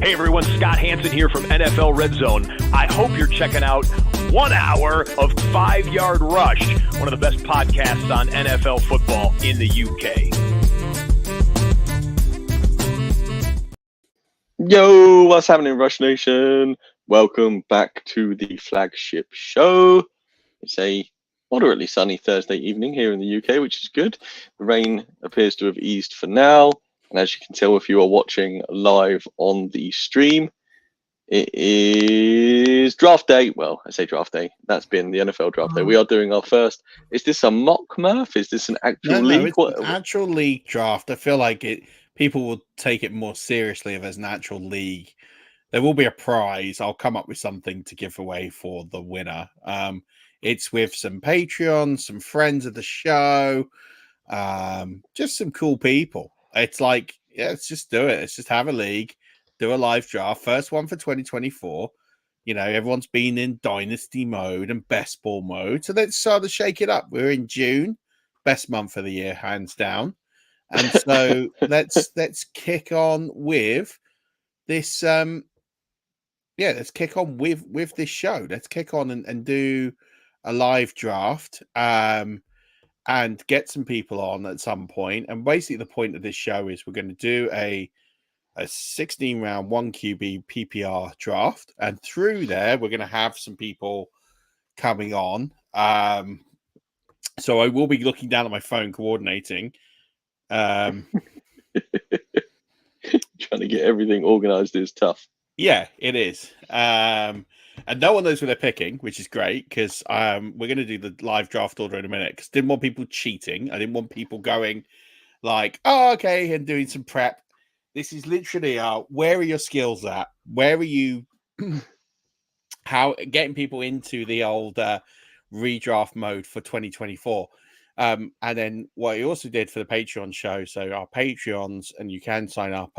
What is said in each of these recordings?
Hey everyone, Scott Hansen here from NFL Red Zone. I hope you're checking out 1 hour of 5 Yard Rush, one of the best podcasts on NFL football in the UK. Yo, what's happening, Rush Nation? Welcome back to the flagship show. It's a moderately sunny Thursday evening here in the UK, which is good. The rain appears to have eased for now. And as you can tell, if you are watching live on the stream, it is draft day. Well, I say draft day. That's been the NFL draft day. We are doing our first. Is this a mock, Murf? Is this an actual league? It's an actual league draft. I feel like people will take it more seriously if there's an actual league. There will be a prize. I'll come up with something to give away for the winner. It's with some Patreon, some friends of the show, just some cool people. It's like, yeah, let's just do it. Let's just have a league, do a live draft. First one for 2024. You know, everyone's been in dynasty mode and best ball mode. So let's sort of shake it up. We're in June, best month of the year, hands down. And so let's kick on with this. Let's kick on with this show. Let's kick on and do a live draft. And get some people on at some point. And basically the point of this show is we're going to do a 16-round 1 QB PPR draft. And through there, we're going to have some people coming on. So I will be looking down at my phone, coordinating. Trying to get everything organized is tough. Yeah, it is. And no one knows what they're picking, which is great because we're going to do the live draft order in a minute because I didn't want people cheating. I didn't want people going like, oh, okay, and doing some prep. This is literally where are your skills at? Where are you? How getting people into the old redraft mode for 2024. And then what I also did for the Patreon show. So our Patreons, and you can sign up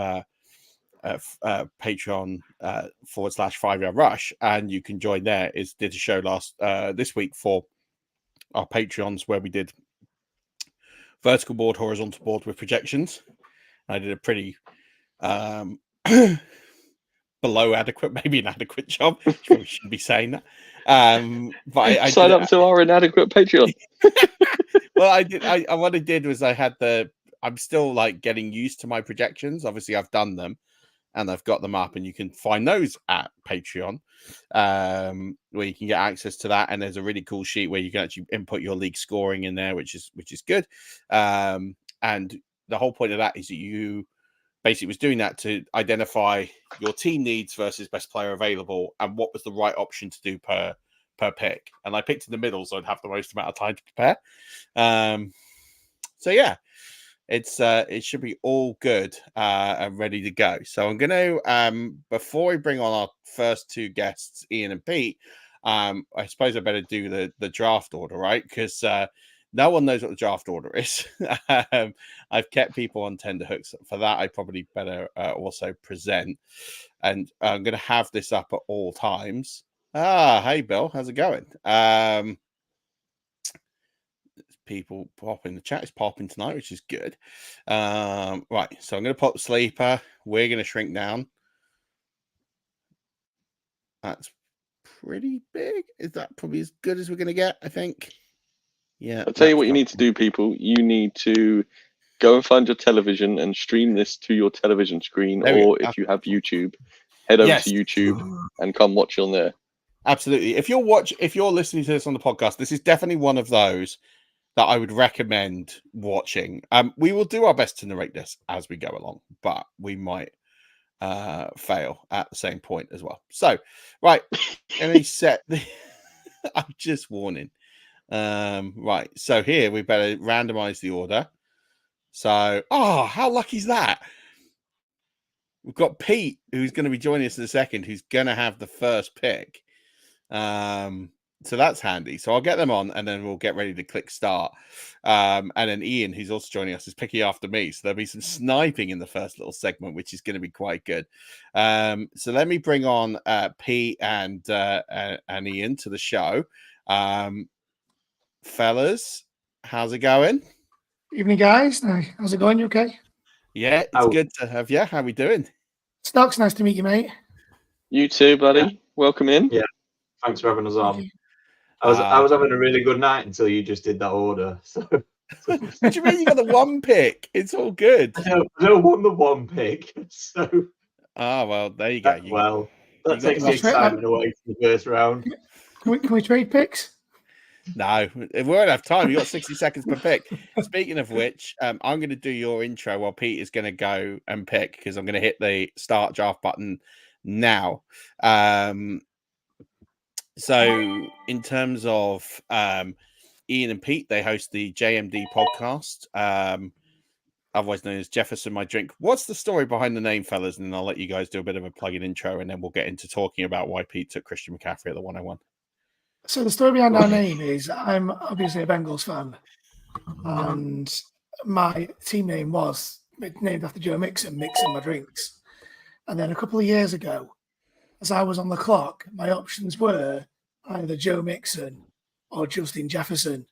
Patreon /5 Yard Rush, and you can join there. Did a show this week for our Patreons where we did vertical board, horizontal board with projections. I did a pretty below adequate, maybe inadequate job. Probably shouldn't be saying that. But I sign up to our inadequate Patreon. Well, I did. What I did was I'm still like getting used to my projections. Obviously, I've done them. And I've got them up, and you can find those at Patreon, where you can get access to that. And there's a really cool sheet where you can actually input your league scoring in there, which is good. And the whole point of that is that you basically was doing that to identify your team needs versus best player available, and what was the right option to do per pick. And I picked in the middle, so I'd have the most amount of time to prepare. So yeah. It should be all good and ready to go. So I'm going to, before we bring on our first two guests, Ian and Pete, I suppose I better do the draft order, right? Because no one knows what the draft order is. I've kept people on tenterhooks. For that, I probably better also present. And I'm going to have this up at all times. Hey, Bill. How's it going? People pop in the chat. It's popping tonight, which is good. Right, so I'm going to pop the sleeper. We're going to shrink down. That's pretty big. Is that probably as good as we're going to get, I think? Yeah. I'll tell you what you need to do, people. You need to go and find your television and stream this to your television screen, or if you have YouTube, head over to YouTube and come watch on there. Absolutely. If you're listening to this on the podcast, this is definitely one of those that I would recommend watching. We will do our best to narrate this as we go along, but we might fail at the same point as well. So, right, let me set the. I'm just warning. Right, so here we better randomize the order. So, how lucky is that? We've got Pete, who's going to be joining us in a second, who's going to have the first pick. So that's handy. So I'll get them on, and then we'll get ready to click start. And then Ian, who's also joining us, is picking after me. So there'll be some sniping in the first little segment, which is going to be quite good. So let me bring on Pete and Ian to the show. Fellas, how's it going? Evening, guys. How's it going? You okay? Yeah, it's good to have you. How are we doing? Stocks, nice to meet you, mate. You too, buddy. Yeah. Welcome in. Yeah. Thanks for having us Thank on. you. I was having a really good night until you just did that order. So What do you mean you got the one pick? It's all good. I don't want the one pick. So Well, there you go. That takes the the excitement away from the first round. Can we trade picks? No, we won't have time. You got 60 seconds per pick. Speaking of which, I'm going to do your intro while Pete is going to go and pick because I'm going to hit the start draft button now. So in terms of Ian and Pete, they host the JMD podcast, otherwise known as Jefferson My Drink. What's the story behind the name, fellas? And then I'll let you guys do a bit of a plug-in intro, and then we'll get into talking about why Pete took Christian McCaffrey at the 101. So the story behind our name is I'm obviously a Bengals fan, and my team name was named after Joe Mixon, Mixing My Drinks. And then a couple of years ago, as I was on the clock, my options were either Joe Mixon or Justin Jefferson.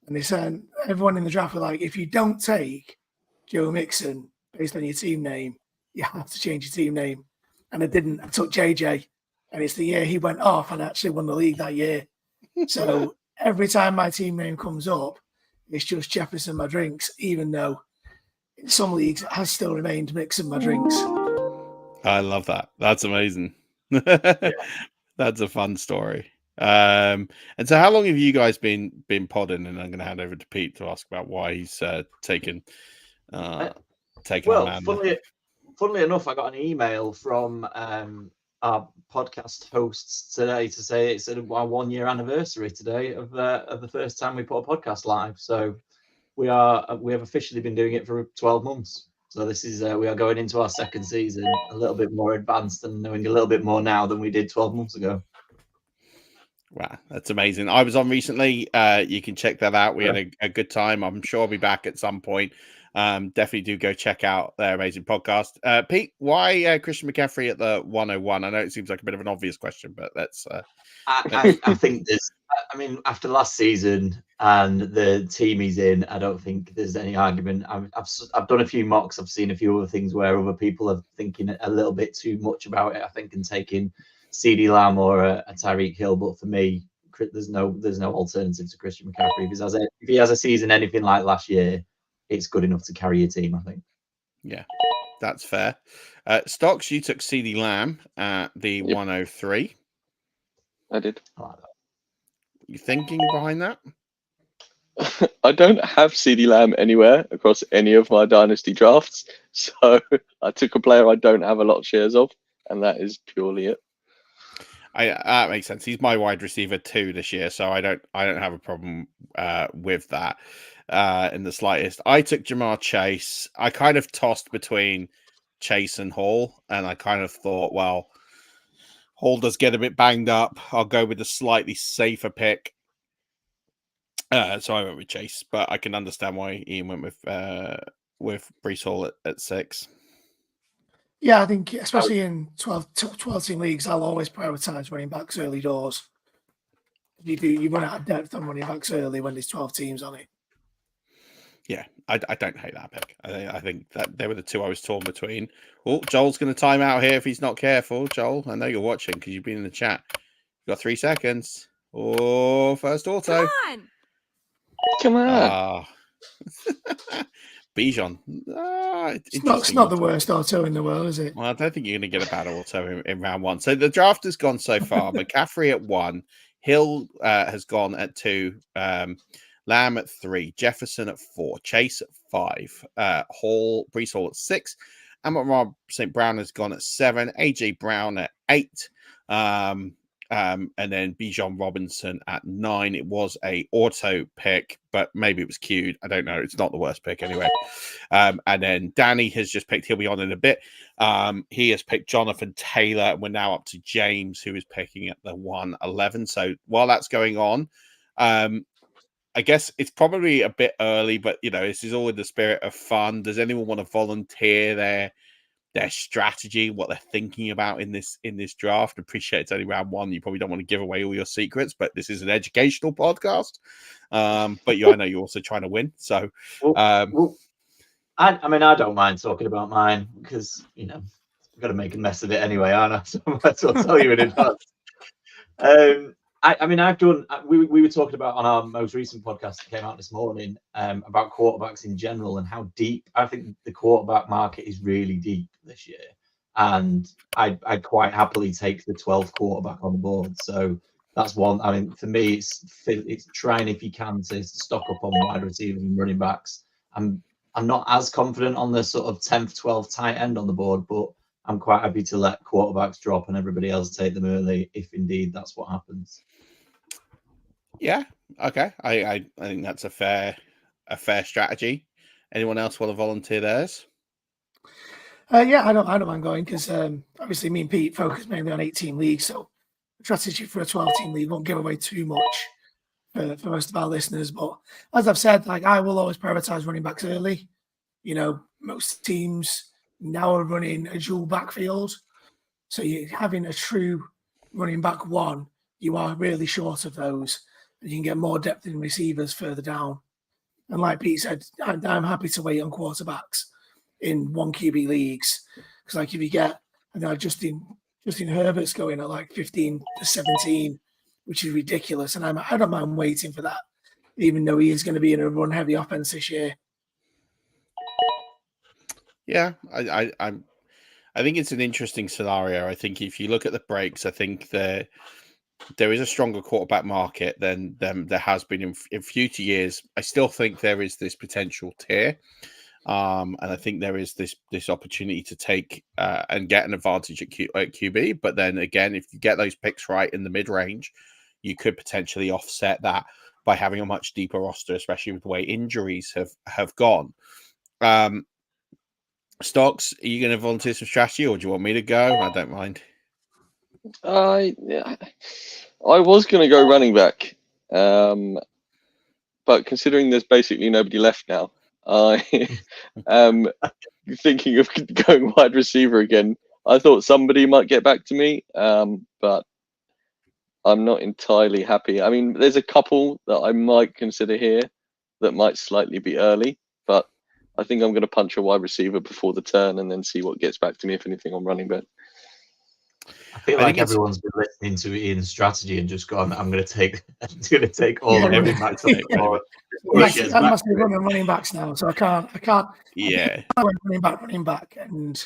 And they said, everyone in the draft were like, if you don't take Joe Mixon based on your team name, you have to change your team name. And I didn't. I took JJ. And it's the year he went off and actually won the league that year. So every time my team name comes up, it's just Jefferson My Drinks, even though in some leagues it has still remained Mixing My Drinks. I love that. That's amazing. That's a fun story. And so how long have you guys been podding? And I'm going to hand over to Pete to ask about why he's taken Well, Amanda. funnily enough, I got an email from our podcast hosts today to say it's our 1 year anniversary today of the first time we put a podcast live. So we have officially been doing it for 12 months. So this is we are going into our second season a little bit more advanced and knowing a little bit more now than we did 12 months ago. Wow, that's amazing. I was on recently. You can check that out. We had a good time. I'm sure I'll be back at some point. Definitely do go check out their amazing podcast. Pete, why Christian McCaffrey at the 101? I know it seems like a bit of an obvious question, but that's. I think there's. I mean, after last season and the team he's in, I don't think there's any argument. I've done a few mocks. I've seen a few other things where other people are thinking a little bit too much about it. I think and taking CeeDee Lamb or a Tyreek Hill, but for me, there's no alternative to Christian McCaffrey. If he has a season anything like last year, it's good enough to carry your team, I think. Yeah, that's fair. Stocks, you took CeeDee Lamb at the 103. I did. I like that. You thinking behind that? I don't have CeeDee Lamb anywhere across any of my dynasty drafts, so I took a player I don't have a lot of shares of, and that is purely it. That makes sense. He's my wide receiver 2 this year, so I don't have a problem with that in the slightest. I took Jamar Chase. I kind of tossed between Chase and Hall, and I kind of thought, well, Hall does get a bit banged up. I'll go with the slightly safer pick. So I went with Chase, but I can understand why Ian went with Breece Hall at 6. Yeah, I think especially in 12 team leagues, I'll always prioritize running backs early doors. You run out of depth on running backs early when there's 12 teams on it. Yeah, I don't hate that pick. I think that they were the two I was torn between. Oh, Joel's going to time out here if he's not careful. Joel, I know you're watching because you've been in the chat. You've got 3 seconds. Oh, first auto. Come on. Bijan. It's not the worst auto in the world, is it? Well, I don't think you're going to get a bad auto in round 1. So the draft has gone so far. McCaffrey at 1. Hill has gone at 2. Lamb at 3. Jefferson at 4. Chase at 5. Breece Hall at 6. Amon St. Brown has gone at 7. AJ Brown at 8. And then Bijan Robinson at 9. It was a auto pick, but maybe it was queued. I don't know. It's not the worst pick anyway. And then Danny has just picked, he'll be on in a bit. He has picked Jonathan Taylor, and we're now up to James, who is picking at the 111. So while that's going on, I guess it's probably a bit early, but this is all in the spirit of fun. Does anyone want to volunteer their strategy, what they're thinking about in this draft? Appreciate it's only round 1. You probably don't want to give away all your secrets, but this is an educational podcast. But I know you're also trying to win. So, I don't mind talking about mine because got to make a mess of it anyway, aren't I? So I might as well tell you in advance. I mean, I've done. We were talking about on our most recent podcast that came out this morning about quarterbacks in general and how deep I think the quarterback market is really deep this year, and I'd quite happily take the 12th quarterback on the board. So that's one. I mean, for me, it's trying if you can to stock up on wide receivers and running backs. I'm not as confident on the sort of 10th, 12th tight end on the board, but I'm quite happy to let quarterbacks drop and everybody else take them early if indeed that's what happens. Yeah. Okay. I think that's a fair strategy. Anyone else want to volunteer theirs? Yeah, I don't mind going because obviously me and Pete focus mainly on 8-team leagues, so the strategy for a 12-team league won't give away too much for most of our listeners. But as I've said, like I will always prioritize running backs early. You know, most teams now are running a dual backfield, so you're having a true running back one. You are really short of those, and you can get more depth in receivers further down. And like Pete said, I'm happy to wait on quarterbacks in 1 QB leagues because, like, if you get, Justin Herbert's going at like 15 to 17, which is ridiculous, and I don't mind waiting for that, even though he is going to be in a run-heavy offense this year. Yeah, I think it's an interesting scenario. I think if you look at the breaks, I think there is a stronger quarterback market than there has been in future years. I still think there is this potential tier, and I think there is this opportunity to take and get an advantage at QB. But then again, if you get those picks right in the mid range, you could potentially offset that by having a much deeper roster, especially with the way injuries have gone. Stocks, are you going to volunteer some strategy, or do you want me to go? I don't mind. I was going to go running back, but considering there's basically nobody left now, I am thinking of going wide receiver again. I thought somebody might get back to me, but I'm not entirely happy. I mean, there's a couple that I might consider here that might slightly be early, but I think I'm going to punch a wide receiver before the turn and then see what gets back to me, if anything, on running back. I feel like everyone's been listening to Ian's strategy and just gone, I'm going to take all the running backs on the board. I must be running backs now, so I can't. Yeah, running back, and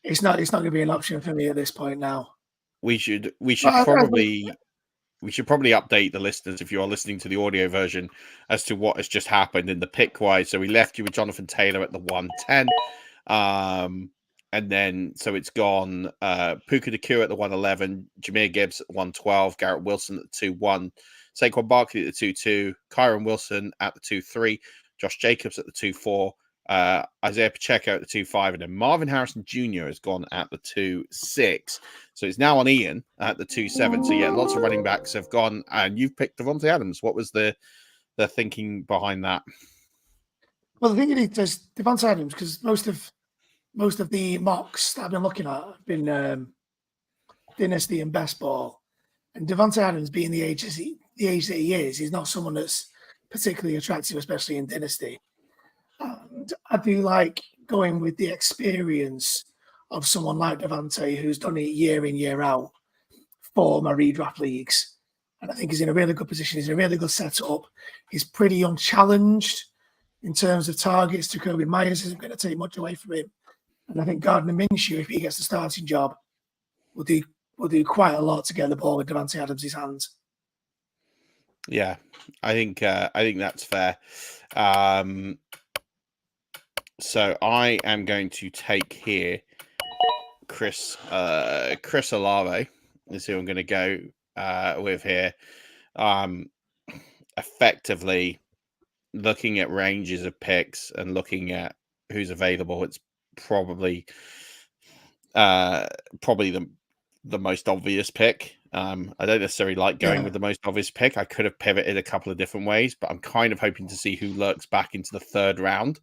it's not going to be an option for me at this point now. We should probably update the listeners, if you are listening to the audio version, as to what has just happened in the pick wise. So we left you with Jonathan Taylor at the 110. And then, so it's gone Puka Nacua at the 111, Jahmyr Gibbs at 112, Garrett Wilson at the 2-1, Saquon Barkley at the 2-2, Kyron Wilson at the 2-3, Josh Jacobs at the 2-4, Isaiah Pacheco at the 2-5, and then Marvin Harrison Jr. has gone at the 2-6. So it's now on Ian at the 2-7. So yeah, lots of running backs have gone, and you've picked Davante Adams. What was the thinking behind that? Well, the thing is, Davante Adams, because most of the mocks that I've been looking at have been Dynasty and Best Ball. And Davante Adams, being the age that he is, he's not someone that's particularly attractive, especially in Dynasty. And I do like going with the experience of someone like Davante, who's done it year in, year out for my redraft leagues. And I think he's in a really good position. He's in a really good setup. He's pretty unchallenged in terms of targets. Jacoby Myers isn't going to take much away from him. And I think Gardner Minshew, if he gets the starting job, will do quite a lot to get the ball with Davante Adams' hands. Yeah, I think that's fair. So I am going to take here Chris Olave is who I'm going to go with here. Effectively, looking at ranges of picks and looking at who's available, it's probably the most obvious pick. I don't necessarily like going with the most obvious pick. I could have pivoted a couple of different ways, but I'm kind of hoping to see who lurks back into the third round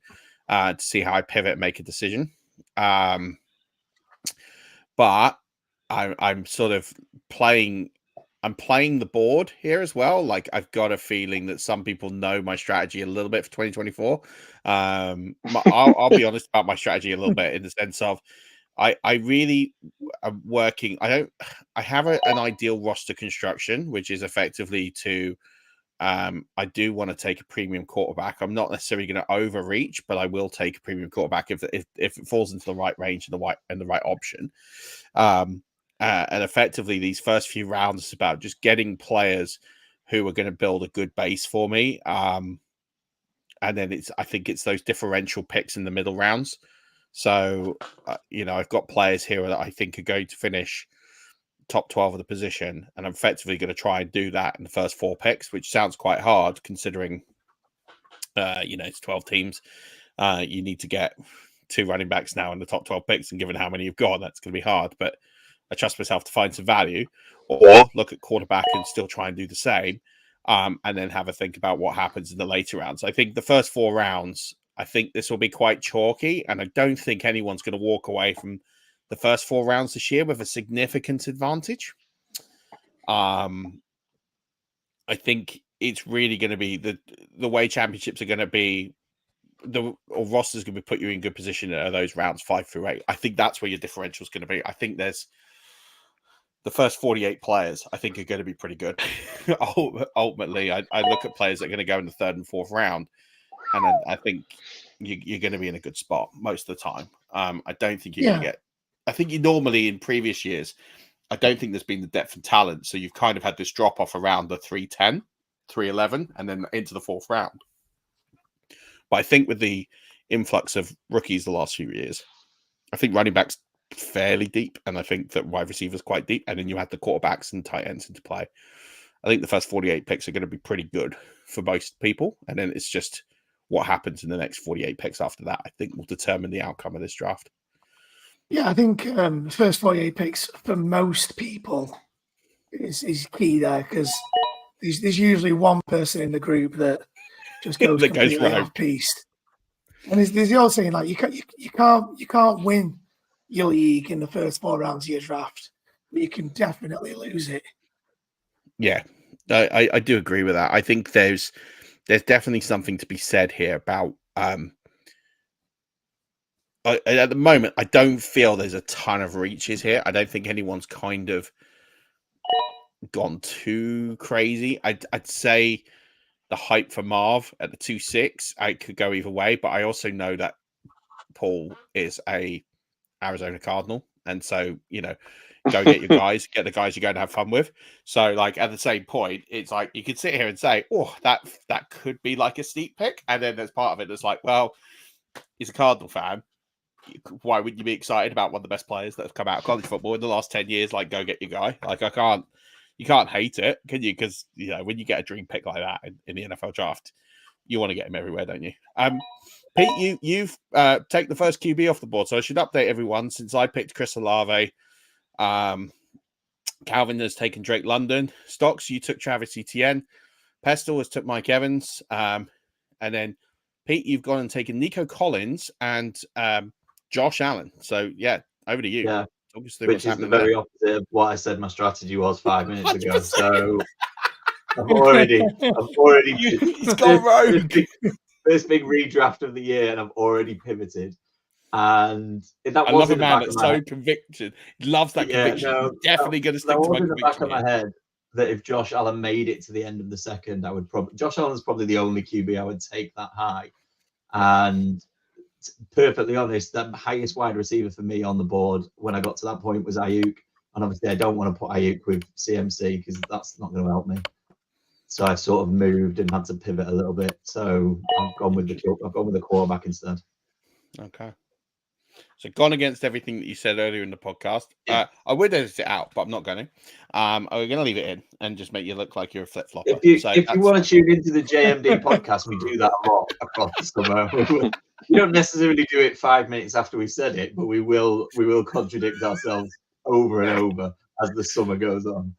to see how I pivot and make a decision. But I'm sort of playing the board here as well. Like, I've got a feeling that some people know my strategy a little bit for 2024. I'll be honest about my strategy a little bit in the sense of I really am working. I have an ideal roster construction, which is effectively to. I do want to take a premium quarterback. I'm not necessarily going to overreach, but I will take a premium quarterback if it falls into the right range and the right option. And effectively, these first few rounds is about just getting players who are going to build a good base for me. And then I think it's those differential picks in the middle rounds. So, I've got players here that I think are going to finish top 12 of the position, and I'm effectively going to try and do that in the first 4 picks, which sounds quite hard considering, it's 12 teams. You need to get 2 running backs now in the top 12 picks, and given how many you've got, that's going to be hard. But I trust myself to find some value, or look at quarterback and still try and do the same, and then have a think about what happens in the later rounds. I think the first 4 rounds, I think this will be quite chalky, and I don't think anyone's going to walk away from the first 4 rounds this year with a significant advantage. I think it's really going to be the way championships are going to be. Or rosters going to put you in good position at those rounds 5 through 8. I think that's where your differential is going to be. I think there's the first 48 players. I think are going to be pretty good. Ultimately, I look at players that are going to go in the 3rd and 4th round, and then I think you're going to be in a good spot most of the time. I don't think you're going to get. I think you normally in previous years, I don't think there's been the depth and talent. So you've kind of had this drop off around the 310, 311, and then into the 4th round. But I think with the influx of rookies the last few years, I think running backs fairly deep, and I think that wide receivers quite deep, and then you had the quarterbacks and tight ends into play. I think the first 48 picks are going to be pretty good for most people, and then it's just what happens in the next 48 picks after that, I think, will determine the outcome of this draft. Yeah, I think the first 48 picks for most people is key there, because there's usually one person in the group that just goes completely off-piste. And there's the old saying, like, you can't win your league in the first 4 rounds of your draft, but you can definitely lose it. Yeah, I do agree with that. I think there's definitely something to be said here about at the moment, I don't feel there's a ton of reaches here. I don't think anyone's kind of gone too crazy. I'd say the hype for Marv at the 2-6, I could go either way, but I also know that Paul is a Arizona Cardinal, and so go get your guys, get the guys you're going to have fun with. So, like, at the same point, it's like you could sit here and say, "Oh, that could be like a steep pick," and then there's part of it that's like, "Well, he's a Cardinal fan. Why wouldn't you be excited about one of the best players that have come out of college football in the last 10 years? Like, go get your guy." Like, you can't hate it, can you? Because when you get a dream pick like that in the NFL draft, you want to get him everywhere, don't you? Pete, you've taken the first QB off the board, so I should update everyone since I picked Chris Olave. Calvin has taken Drake London. Stocks, you took Travis Etienne. Pestle has took Mike Evans. And then Pete, you've gone and taken Nico Collins and Josh Allen. So yeah, over to you. Yeah, which is the very opposite of what I said my strategy was 5 minutes ago. So I've already he's gone rogue. First big redraft of the year, and I've already pivoted. And that I love a man that's so convicted. He loves that conviction. No, definitely going to stick to my in the back conviction. of my head that if Josh Allen made it to the end of the second, I would probably. Josh Allen's probably the only QB I would take that high. And perfectly honest, the highest wide receiver for me on the board when I got to that point was Ayuk. And obviously, I don't want to put Ayuk with CMC because that's not going to help me. So I've sort of moved and had to pivot a little bit. So I've gone with the quarterback instead. Okay. So gone against everything that you said earlier in the podcast. Yeah. I would edit it out, but I'm not going to. I'm going to leave it in and just make you look like you're a flip-flopper. If you want to tune into the JMD podcast, we do that a lot across the summer. We don't necessarily do it 5 minutes after we said it, but we will contradict ourselves over and over as the summer goes on.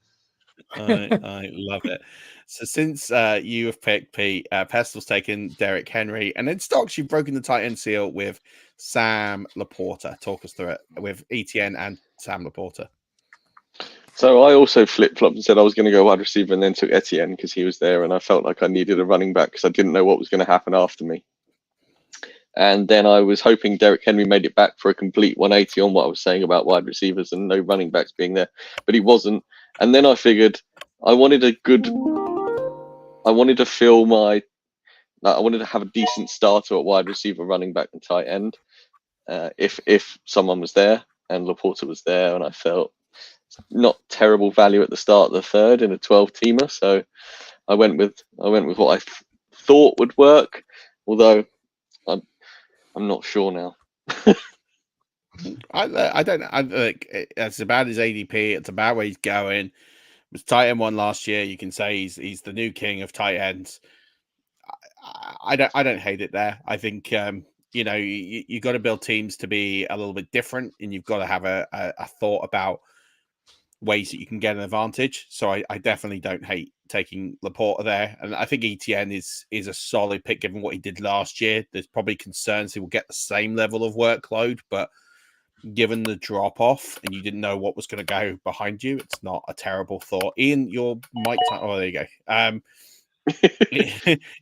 I love it. So since you have picked Pete, Pestel's taken Derrick Henry, and then Stocks, you've broken the tight end seal with Sam Laporta. Talk us through it with Etienne and Sam Laporta. So I also flip-flopped and said I was going to go wide receiver and then took Etienne because he was there and I felt like I needed a running back because I didn't know what was going to happen after me. And then I was hoping Derrick Henry made it back for a complete 180 on what I was saying about wide receivers and no running backs being there, but he wasn't. And then I figured I wanted to have a decent starter at wide receiver, running back, and tight end. If someone was there, and Laporta was there, and I felt not terrible value at the start of the third in a 12-teamer, so I went with what I thought would work, although I'm not sure now. I don't. I like it's about his ADP. It's about where he's going. Was tight end one last year. You can say he's the new king of tight ends. I don't hate it there. I think you got to build teams to be a little bit different, and you've got to have a thought about ways that you can get an advantage. So I definitely don't hate taking Laporta there, and I think ETN is a solid pick given what he did last year. There's probably concerns he will get the same level of workload, but given the drop off and you didn't know what was going to go behind you, it's not a terrible thought. Ian, your mic time. Oh, there you go.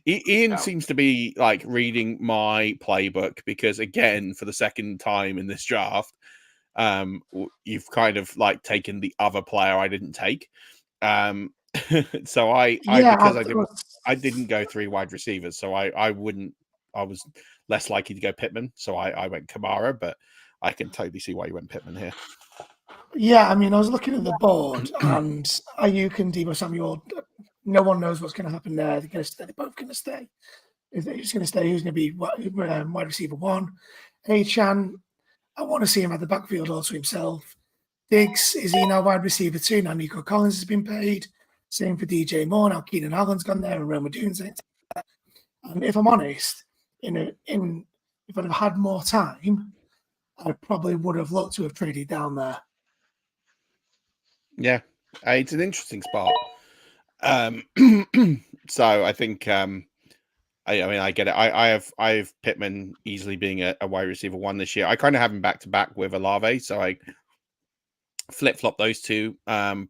Ian seems to be like reading my playbook because, again, for the second time in this draft, you've kind of like taken the other player I didn't take. So I didn't go 3 wide receivers, so I was less likely to go Pittman, so I went Kamara, but I can totally see why you went Pittman here. Yeah, I mean, I was looking at the board, and Ayuk and Deebo Samuel, no one knows what's going to happen there. They're going to stay. They're both going to stay. If they're just going to stay, who's going to be wide receiver 1? Achan, I want to see him at the backfield also himself. Diggs, is he now wide receiver 2? Now Nico Collins has been paid. Same for DJ Moore. Now Keenan Allen's gone there and Roma Dune's in. And if I'm honest, if I'd have had more time, I probably would have looked to have traded down there. Yeah, it's an interesting spot. So I think I mean I get it. I have Pittman easily being a wide receiver 1 this year. I kind of have him back to back with Olave, so I flip flop those two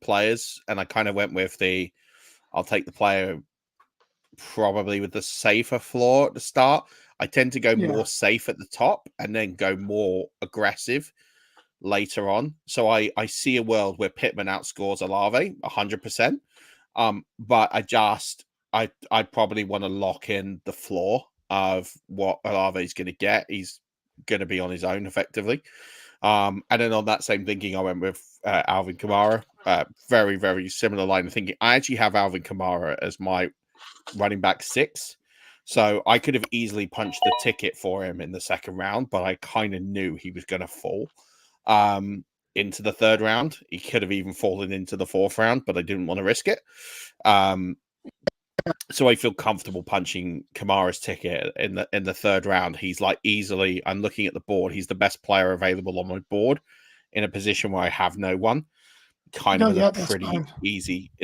players, and I kind of went with I'll take the player probably with the safer floor at the start. I tend to go more safe at the top and then go more aggressive later on. So I see a world where Pittman outscores Olave 100%. But I probably want to lock in the floor of what Olave is going to get. He's going to be on his own effectively. And then on that same thinking, I went with Alvin Kamara. Very, very similar line of thinking. I actually have Alvin Kamara as my running back 6. So I could have easily punched the ticket for him in the second round, but I kind of knew he was going to fall into the third round. He could have even fallen into the fourth round, but I didn't want to risk it. So I feel comfortable punching Kamara's ticket in the third round. He's like easily, I'm looking at the board, he's the best player available on my board in a position where I have no one. It's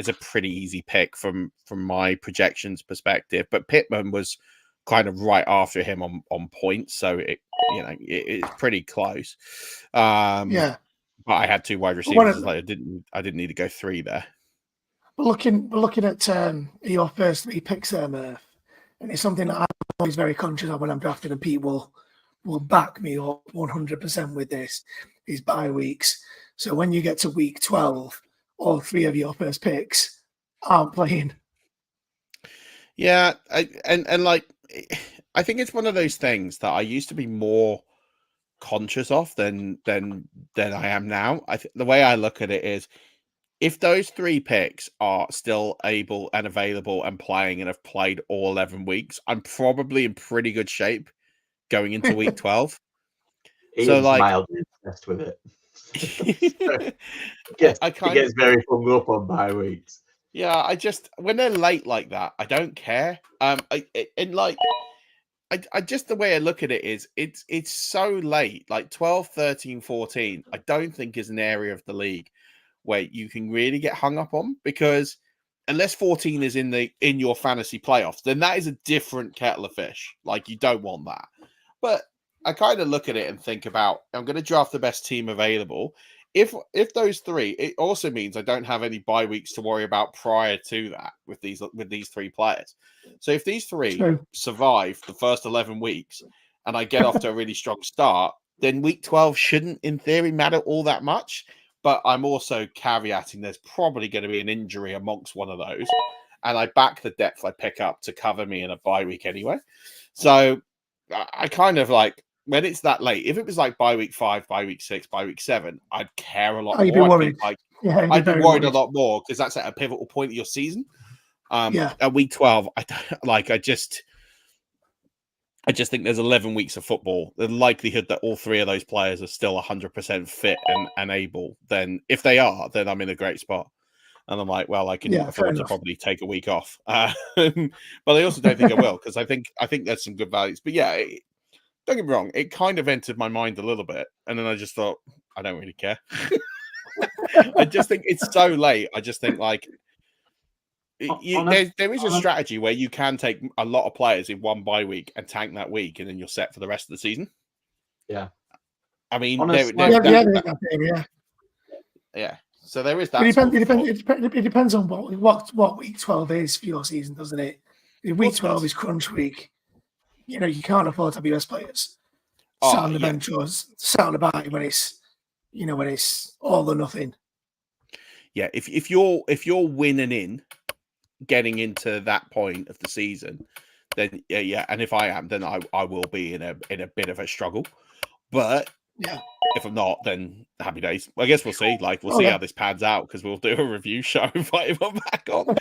a pretty easy pick from my projections perspective. But Pittman was kind of right after him on points, so it's pretty close. But I had 2 wide receivers. I didn't need to go 3 there. We're looking at your first 3 picks there, Murph, and it's something that I'm always very conscious of when I'm drafting, and Pete will back me up 100% with this. These bye weeks. So when you get to week 12, all 3 of your first picks aren't playing. Yeah, I think it's one of those things that I used to be more conscious of than I am now. The way I look at it is, if those 3 picks are still able and available and playing and have played all 11 weeks, I'm probably in pretty good shape going into week 12. Ian's mildly obsessed with it. He gets very hung up on bye weeks. Yeah, when they're late like that, I don't care. The way I look at it is it's so late, like 12, 13, 14, I don't think is an area of the league where you can really get hung up on, because unless 14 is in your fantasy playoffs, then that is a different kettle of fish. Like, you don't want that. But I kind of look at it and think about, I'm going to draft the best team available. If those 3, it also means I don't have any bye weeks to worry about prior to that with these 3 players. So if these 3 survive the first 11 weeks and I get off to a really strong start, then week 12 shouldn't, in theory, matter all that much. But I'm also caveating there's probably going to be an injury amongst one of those. And I back the depth I pick up to cover me in a bye week anyway. So I kind of like, when it's that late, if it was like bye week 5, bye week 6, bye week 7, I'd care a lot more. You'd be worried. I'd be worried a lot more because that's at a pivotal point of your season. At week 12, I just think there's 11 weeks of football. The likelihood that all three of those players are still 100% fit and able, then if they are, then I'm in a great spot. And I'm like, well, I can afford to probably take a week off. But I also don't think I will, because I think there's some good values. But yeah, don't get me wrong, it kind of entered my mind a little bit. And then I just thought, I don't really care. I just think it's so late. I just think like, there is a strategy where you can take a lot of players in one bye week and tank that week, and then you're set for the rest of the season. Yeah, I mean, yeah. So there is that. It depends on what week 12 is for your season, doesn't it? If week 12 is crunch week, you can't afford to have your best players sat on the bench or sat on the bye when it's all or nothing. Yeah, if you're winning in, getting into that point of the season, then yeah, and if I am, then I will be in a bit of a struggle. But if I'm not, then happy days. I guess we'll see. Like we'll see how this pans out, because we'll do a review show if I'm back on.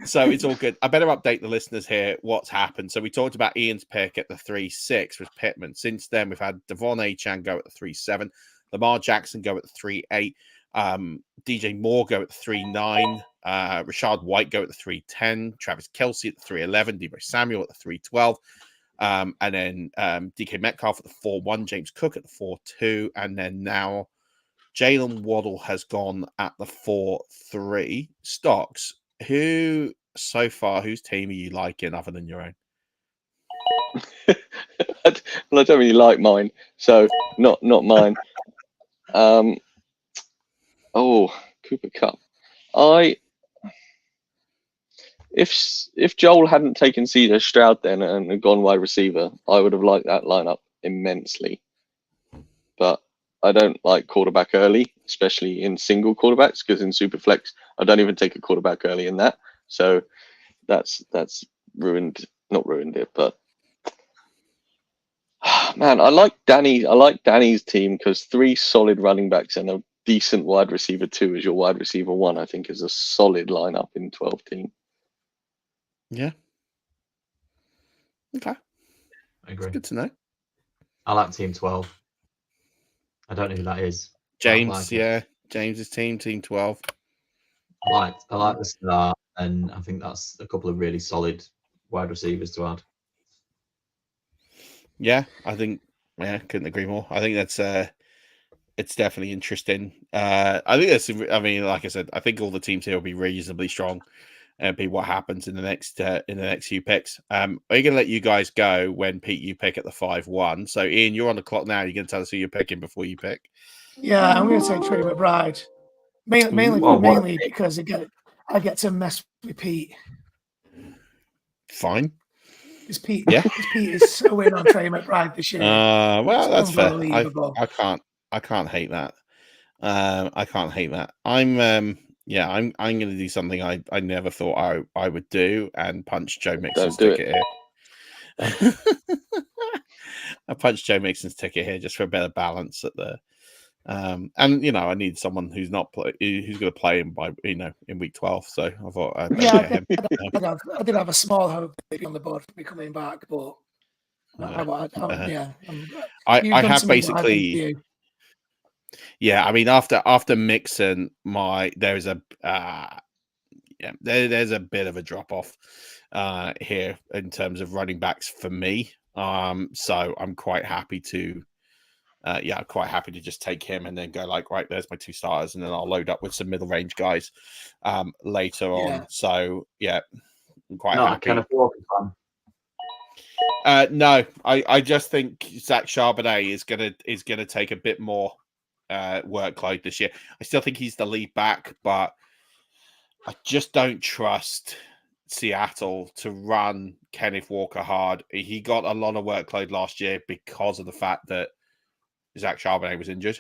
So it's all good. I better update the listeners here what's happened. So we talked about Ian's pick at the 3-6 with Pittman. Since then, we've had Devon Achane go at the 3-7, Lamar Jackson go at the 3-8, DJ Moore go at the 3-9, Rashad White go at the 3-10, Travis Kelce at the 3-11, Deebo Samuel at the 3-12, and then DK Metcalf at the 4-1, James Cook at the 4-2, and then now Jalen Waddle has gone at the 4-3. Stocks, whose team are you liking other than your own? Well, I don't really like mine, so not mine. Cooper Kupp. If Joel hadn't taken CJ Stroud then and gone wide receiver, I would have liked that lineup immensely. But I don't like quarterback early, especially in single quarterbacks, because in Superflex, I don't even take a quarterback early in that. So that's ruined, not ruined it, but man, I like Danny's team, because 3 solid running backs and a decent wide receiver 2 as your wide receiver 1, I think is a solid lineup in 12 team. Yeah. Okay. I agree. Good to know. I like team 12. I don't know who that is. James, James's team 12. I like the start, and I think that's a couple of really solid wide receivers to add. Yeah, I think, couldn't agree more. I think that's it's definitely interesting. I think like I said, I think all the teams here will be reasonably strong and be what happens in the next few picks. Are you going to let you guys go when Pete, you pick at the 5-1? So Ian, you're on the clock now. You're going to tell us who you're picking before you pick. Yeah, I'm going to take Trey McBride. Mainly because I get to mess with Pete. Fine. Because Pete is so in on Trey McBride this year. Well, that's fair. I can't hate that. I can't hate that. I'm going to do something I never thought I would do, and punch Joe Mixon's ticket here. I punched Joe Mixon's ticket here just for a better balance at the. And I need someone who's not who's going to play him in week 12. So I thought I'd get him. I did have a small hope maybe on the board for me coming back, but I have basically. Yeah, I mean after Mixon, there's a bit of a drop off here in terms of running backs for me. So I'm quite happy to. Quite happy to just take him and then go like, right, there's my 2 starters, and then I'll load up with some middle range guys later on. So I'm quite happy. Kind of Walker fan. No, I just think Zach Charbonnet is gonna take a bit more workload this year. I still think he's the lead back, but I just don't trust Seattle to run Kenneth Walker hard. He got a lot of workload last year because of the fact that Zach Charbonnet was injured.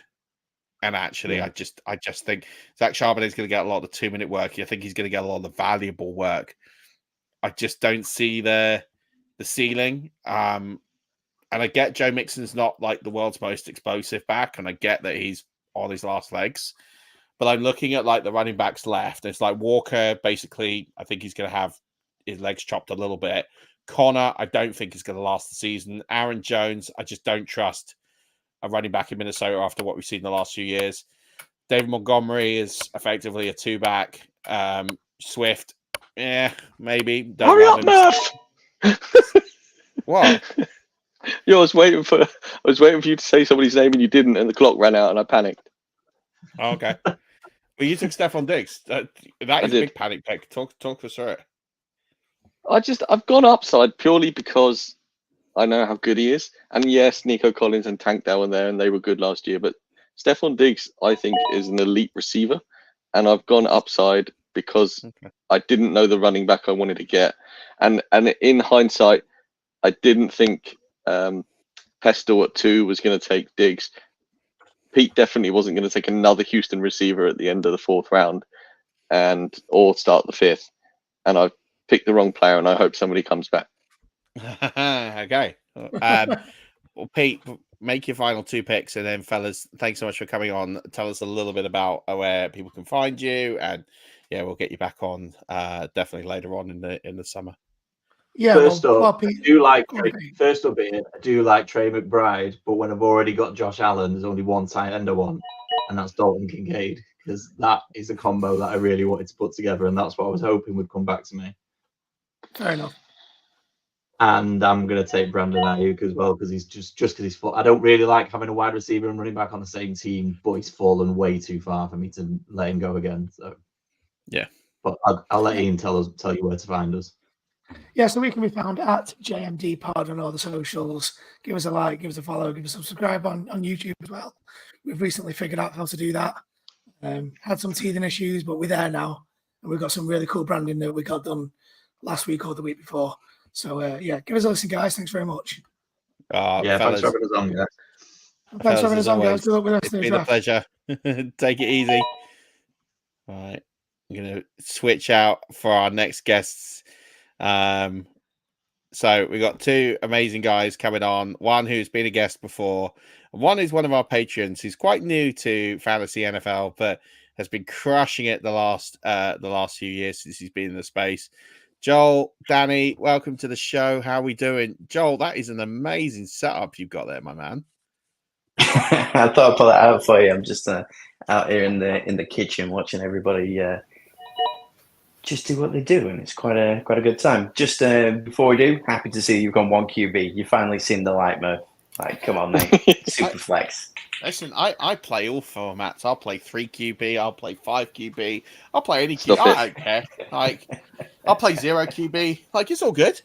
And actually, I just think Zach Charbonnet is going to get a lot of the 2-minute work. I think he's going to get a lot of the valuable work. I just don't see the ceiling. And I get Joe Mixon's not like the world's most explosive back, and I get that he's on his last legs. But I'm looking at like the running backs left. It's like Walker, basically, I think he's going to have his legs chopped a little bit. Connor, I don't think is going to last the season. Aaron Jones, I just don't trust a running back in Minnesota after what we've seen in the last few years. David Montgomery is effectively a 2-back. Swift, maybe. Don't Hurry love up, him. Murf! What? I was waiting for you to say somebody's name and you didn't, and the clock ran out and I panicked. Oh, okay. Well, you took Stephon Diggs. That is a big panic pick. Talk us through it. I've gone upside purely because I know how good he is. And yes, Nico Collins and Tank Dell were there and they were good last year. But Stephon Diggs, I think, is an elite receiver. And I've gone upside because I didn't know the running back I wanted to get. And in hindsight, I didn't think Pestle at 2 was going to take Diggs. Pete definitely wasn't going to take another Houston receiver at the end of the 4th round or start the 5th. And I've picked the wrong player and I hope somebody comes back. Okay. Well, Pete, make your final 2 picks, and then, fellas, thanks so much for coming on. Tell us a little bit about where people can find you, and we'll get you back on definitely later on in the summer. Yeah. First up, Pete, I do like Trey McBride, but when I've already got Josh Allen, there's only one tight end I want, and that's Dalton Kincaid, because that is a combo that I really wanted to put together, and that's what I was hoping would come back to me. Fair enough. And I'm going to take Brandon Ayuk as well, because he's just because he's full. I don't really like having a wide receiver and running back on the same team, but he's fallen way too far for me to let him go again. So yeah, but I'll let Ian tell you where to find us. Yeah, so we can be found at JMD Pod on all the socials. Give us a like, give us a follow, give us a subscribe on YouTube as well. We've recently figured out how to do that. Had some teething issues, but we're there now, and we've got some really cool branding that we got done last week or the week before. So, give us a listen, guys. Thanks very much. Thanks for having us on, guys. Thanks for having us on, guys. Good luck with us. It's been a pleasure. Take it easy. All right. I'm going to switch out for our next guests. So we got 2 amazing guys coming on. One who's been a guest before. One is one of our patrons. He's quite new to fantasy NFL, but has been crushing it the last few years since he's been in the space. Joel, Danny, welcome to the show. How are we doing? Joel, that is an amazing setup you've got there, my man. I thought I'd pull that out for you. I'm just out here in the kitchen watching everybody just do what they do, and it's quite a good time. Just before we do, happy to see you've gone 1 QB. You've finally seen the light, Murf. Like, come on, mate. Super flex. Listen, I play all formats. I'll play 3 QB. I'll play 5 QB. I'll play any QB. I don't care. Like, I'll play 0 QB. Like, it's all good.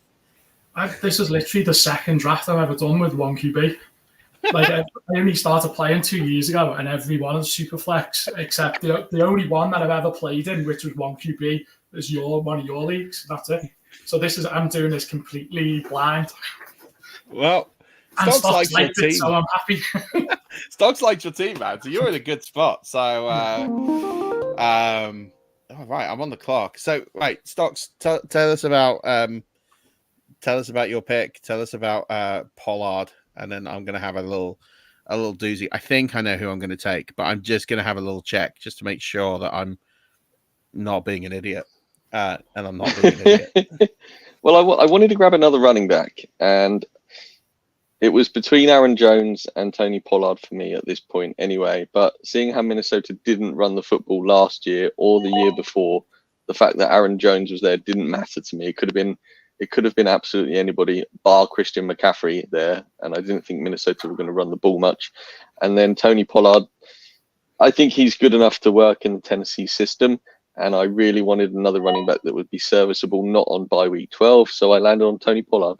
This is literally the second draft I've ever done with 1 QB. Like, I only started playing 2 years ago, and every one is super flex, except the only one that I've ever played in, which was 1 QB, is one of your leagues. That's it. So I'm doing this completely blind. Well, Stocks likes your team, so I'm happy. Stocks likes your team, man. So you're in a good spot. So, all right, I'm on the clock. So, right, Stocks, tell us about your pick. Tell us about Pollard, and then I'm going to have a little doozy. I think I know who I'm going to take, but I'm just going to have a little check just to make sure that I'm not being an idiot. And I'm not being an idiot. Well, I wanted to grab another running back, and it was between Aaron Jones and Tony Pollard for me at this point anyway. But seeing how Minnesota didn't run the football last year or the year before, the fact that Aaron Jones was there didn't matter to me. It could have been absolutely anybody bar Christian McCaffrey there, and I didn't think Minnesota were going to run the ball much. And then Tony Pollard, I think he's good enough to work in the Tennessee system, and I really wanted another running back that would be serviceable, not on bye week 12, so I landed on Tony Pollard.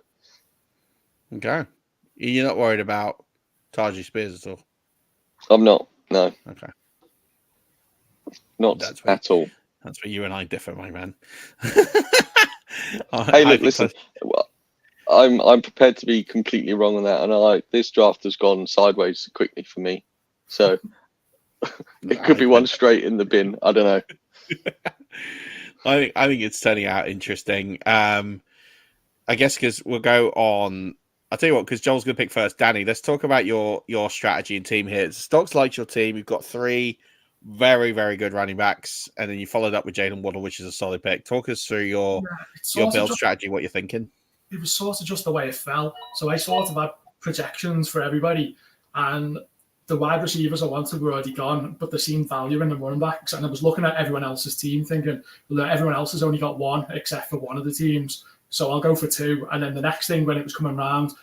Okay. You're not worried about Tajay Spears at all? I'm not, no. Okay. Not at all. That's where you and I differ, my man. Hey, look, listen. Well, I'm prepared to be completely wrong on that, and this draft has gone sideways quickly for me. So it could be one straight in the bin. I don't know. I think it's turning out interesting. I guess because we'll go on. I'll tell you what, because Joel's going to pick first. Danny, let's talk about your strategy and team here. Stocks likes your team. You've got 3 very, very good running backs, and then you followed up with Jalen Waddle, which is a solid pick. Talk us through your build strategy, what you're thinking. It was sort of just the way it fell. So I sort of had projections for everybody, and the wide receivers I wanted were already gone, but there seemed value in the running backs. And I was looking at everyone else's team thinking, well, everyone else has only got 1 except for one of the teams. So I'll go for 2. And then the next thing, when it was coming around,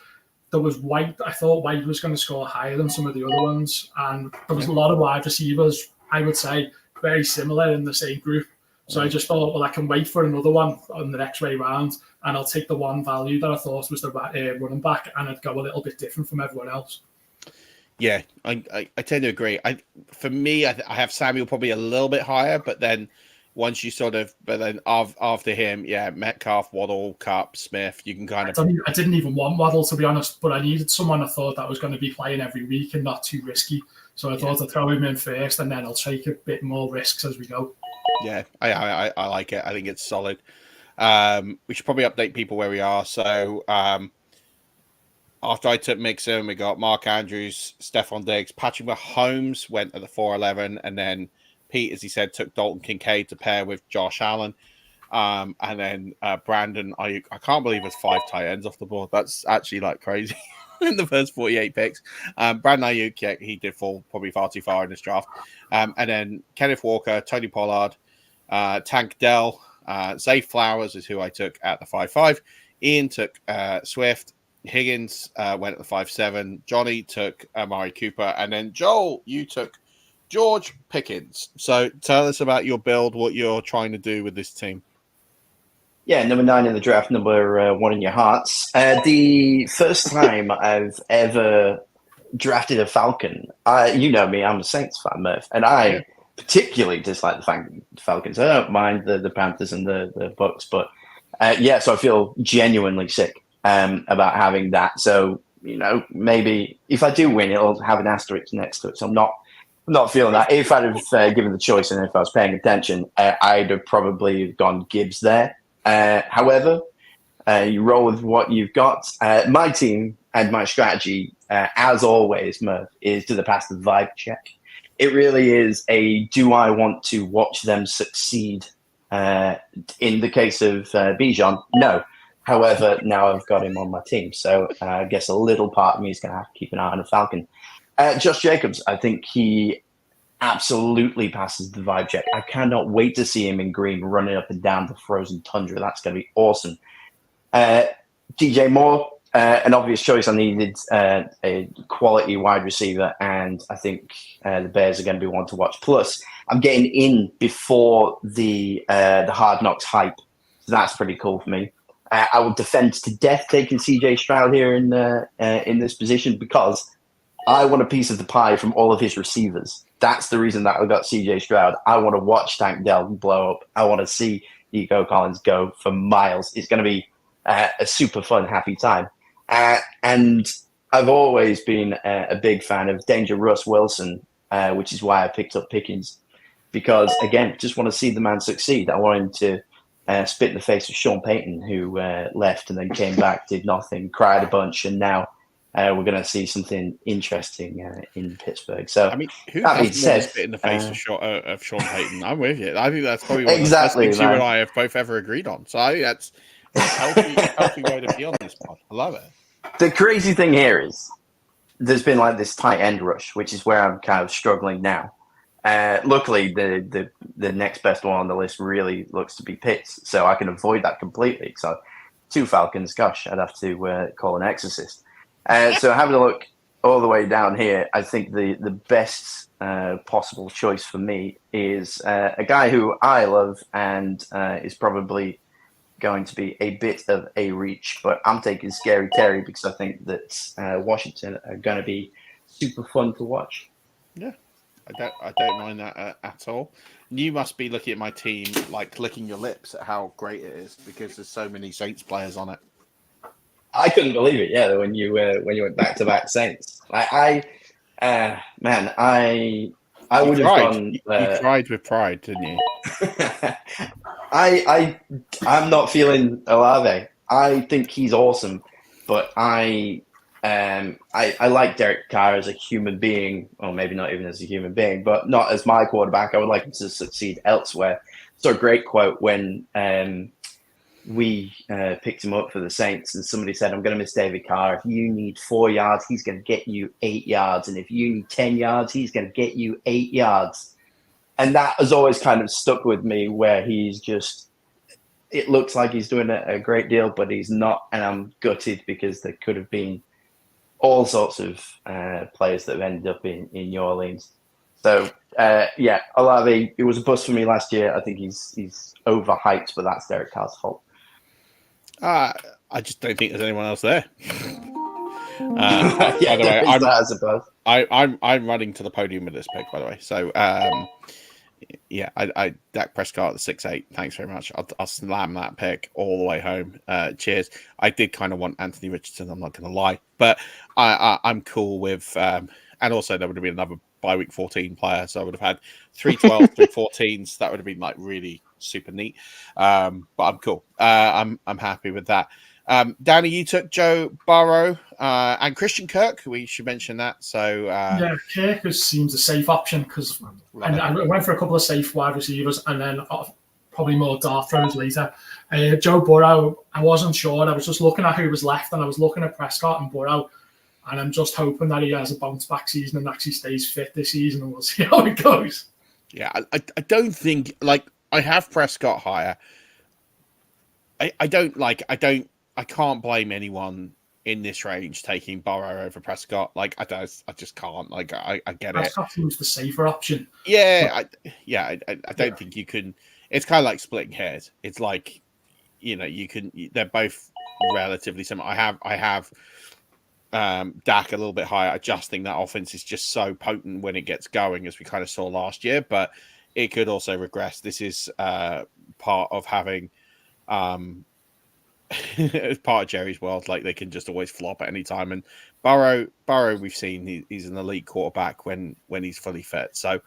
there was White. I thought White was going to score higher than some of the other ones. And there was a lot of wide receivers, I would say, very similar in the same group. So I just thought, well, I can wait for another one on the next way round, and I'll take the one value that I thought was the running back, and I'd go a little bit different from everyone else. Yeah, I tend to agree. For me, I have Samuel probably a little bit higher, but then once you but then after him, Metcalf, Waddle, Cup, Smith, you can kind of. I didn't even want Waddle, to be honest, but I needed someone I thought that was going to be playing every week and not too risky. So I thought I'd throw him in first, and then I'll take a bit more risks as we go. Yeah, I like it. I think it's solid. We should probably update people where we are. So after I took Mixon, we got Mark Andrews, Stephon Diggs, Patrick Mahomes went at the 4-11, and then Pete, as he said, took Dalton Kincaid to pair with Josh Allen. And then Brandon, I can't believe there's 5 tight ends off the board. That's actually like crazy in the first 48 picks. Brandon Ayuk, he did fall probably far too far in this draft. And then Kenneth Walker, Tony Pollard, Tank Dell, Zay Flowers is who I took at the 5-5. Ian took Swift. Higgins went at the 5-7. Johnny took Amari Cooper. And then Joel, you took George Pickens. So tell us about your build, what you're trying to do with this team. Yeah, number 9 in the draft, number 1 in your hearts. The first time I've ever drafted a Falcon, you know me, I'm a Saints fan, Murph, and I particularly dislike the Falcons. I don't mind the Panthers and the Bucks, but so I feel genuinely sick about having that. So, maybe if I do win, it'll have an asterisk next to it. So I'm not feeling that. If I'd have given the choice and if I was paying attention, I'd have probably gone Gibbs there. However, you roll with what you've got. My team and my strategy, as always, Murph, is to pass the vibe check. It really is do I want to watch them succeed? In the case of Bijan, no. However, now I've got him on my team. So I guess a little part of me is going to have to keep an eye on the Falcon. Josh Jacobs, I think he absolutely passes the vibe check. I cannot wait to see him in green running up and down the frozen tundra. That's going to be awesome. DJ Moore, an obvious choice. I needed a quality wide receiver, and I think the Bears are going to be one to watch. Plus, I'm getting in before the Hard Knocks hype, so that's pretty cool for me. I will defend to death taking CJ Stroud here in this position because I want a piece of the pie from all of his receivers. That's the reason that I got CJ Stroud. I want to watch Tank Dell blow up. I want to see Nico Collins go for miles. It's going to be a super fun, happy time. And I've always been a big fan of Danger Russ Wilson, which is why I picked up Pickens. Because, again, just want to see the man succeed. I want him to spit in the face of Sean Payton, who left and then came back, did nothing, cried a bunch, and now we're going to see something interesting in Pittsburgh. So, I mean, who doesn't spit in the face of Sean Payton? I'm with you. I think that's probably one of the best things you and I have both ever agreed on. So I think that's a healthy way to be on this pod. I love it. The crazy thing here is there's been like this tight end rush, which is where I'm kind of struggling now. Luckily, the next best one on the list really looks to be Pitts, so I can avoid that completely. So 2 Falcons, gosh, I'd have to call an exorcist. So having a look all the way down here, I think the best possible choice for me is a guy who I love and is probably going to be a bit of a reach, but I'm taking Scary Terry because I think that Washington are going to be super fun to watch. Yeah, I don't mind that at all. You must be looking at my team, like licking your lips at how great it is because there's so many Saints players on it. I couldn't believe it. Yeah, when you went back to back Saints, I would have gone. You cried with pride, didn't you? I'm not feeling Olave. I think he's awesome, but I like Derek Carr as a human being, or maybe not even as a human being, but not as my quarterback. I would like him to succeed elsewhere. So a great quote when we picked him up for the Saints, and somebody said, "I'm going to miss David Carr. If you need 4 yards, he's going to get you 8 yards, and if you need 10 yards, he's going to get you 8 yards." And that has always kind of stuck with me, where he's just, it looks like he's doing a great deal, but he's not. And I'm gutted because there could have been all sorts of players that have ended up in New Orleans. So, Olave, it was a bust for me last year. I think he's overhyped, but that's Derek Carr's fault. I just don't think there's anyone else there. By the way, I'm running to the podium with this pick, by the way. So, I Dak Prescott at the 6'8". Thanks very much. I'll slam that pick all the way home. Cheers. I did kind of want Anthony Richardson. I'm not going to lie, but I'm cool with. And also there would have been another bye week 14 player, so I would have had 3 12, 3 14s. That would have been like really super neat. But I'm cool. I'm happy with that. Danny, you took Joe Burrow and Christian Kirk. We should mention that. So Kirk seems a safe option because I went for a couple of safe wide receivers and then probably more dart throws later. Joe Burrow, I wasn't sure. I was just looking at who was left, and I was looking at Prescott and Burrow, and I'm just hoping that he has a bounce back season and actually stays fit this season, and we'll see how it goes. Yeah, I don't think I have Prescott higher. I can't blame anyone in this range taking Burrow over Prescott. I just can't. I get it. Prescott seems the safer option. Yeah, I don't think you can. It's kind of like splitting hairs. It's like, you can. They're both relatively similar. I have Dak a little bit higher. I just think that offense is just so potent when it gets going, as we kind of saw last year. But it could also regress. This is part of having. As part of Jerry's world, they can just always flop at any time. And Burrow, we've seen he's an elite quarterback when he's fully fit. So,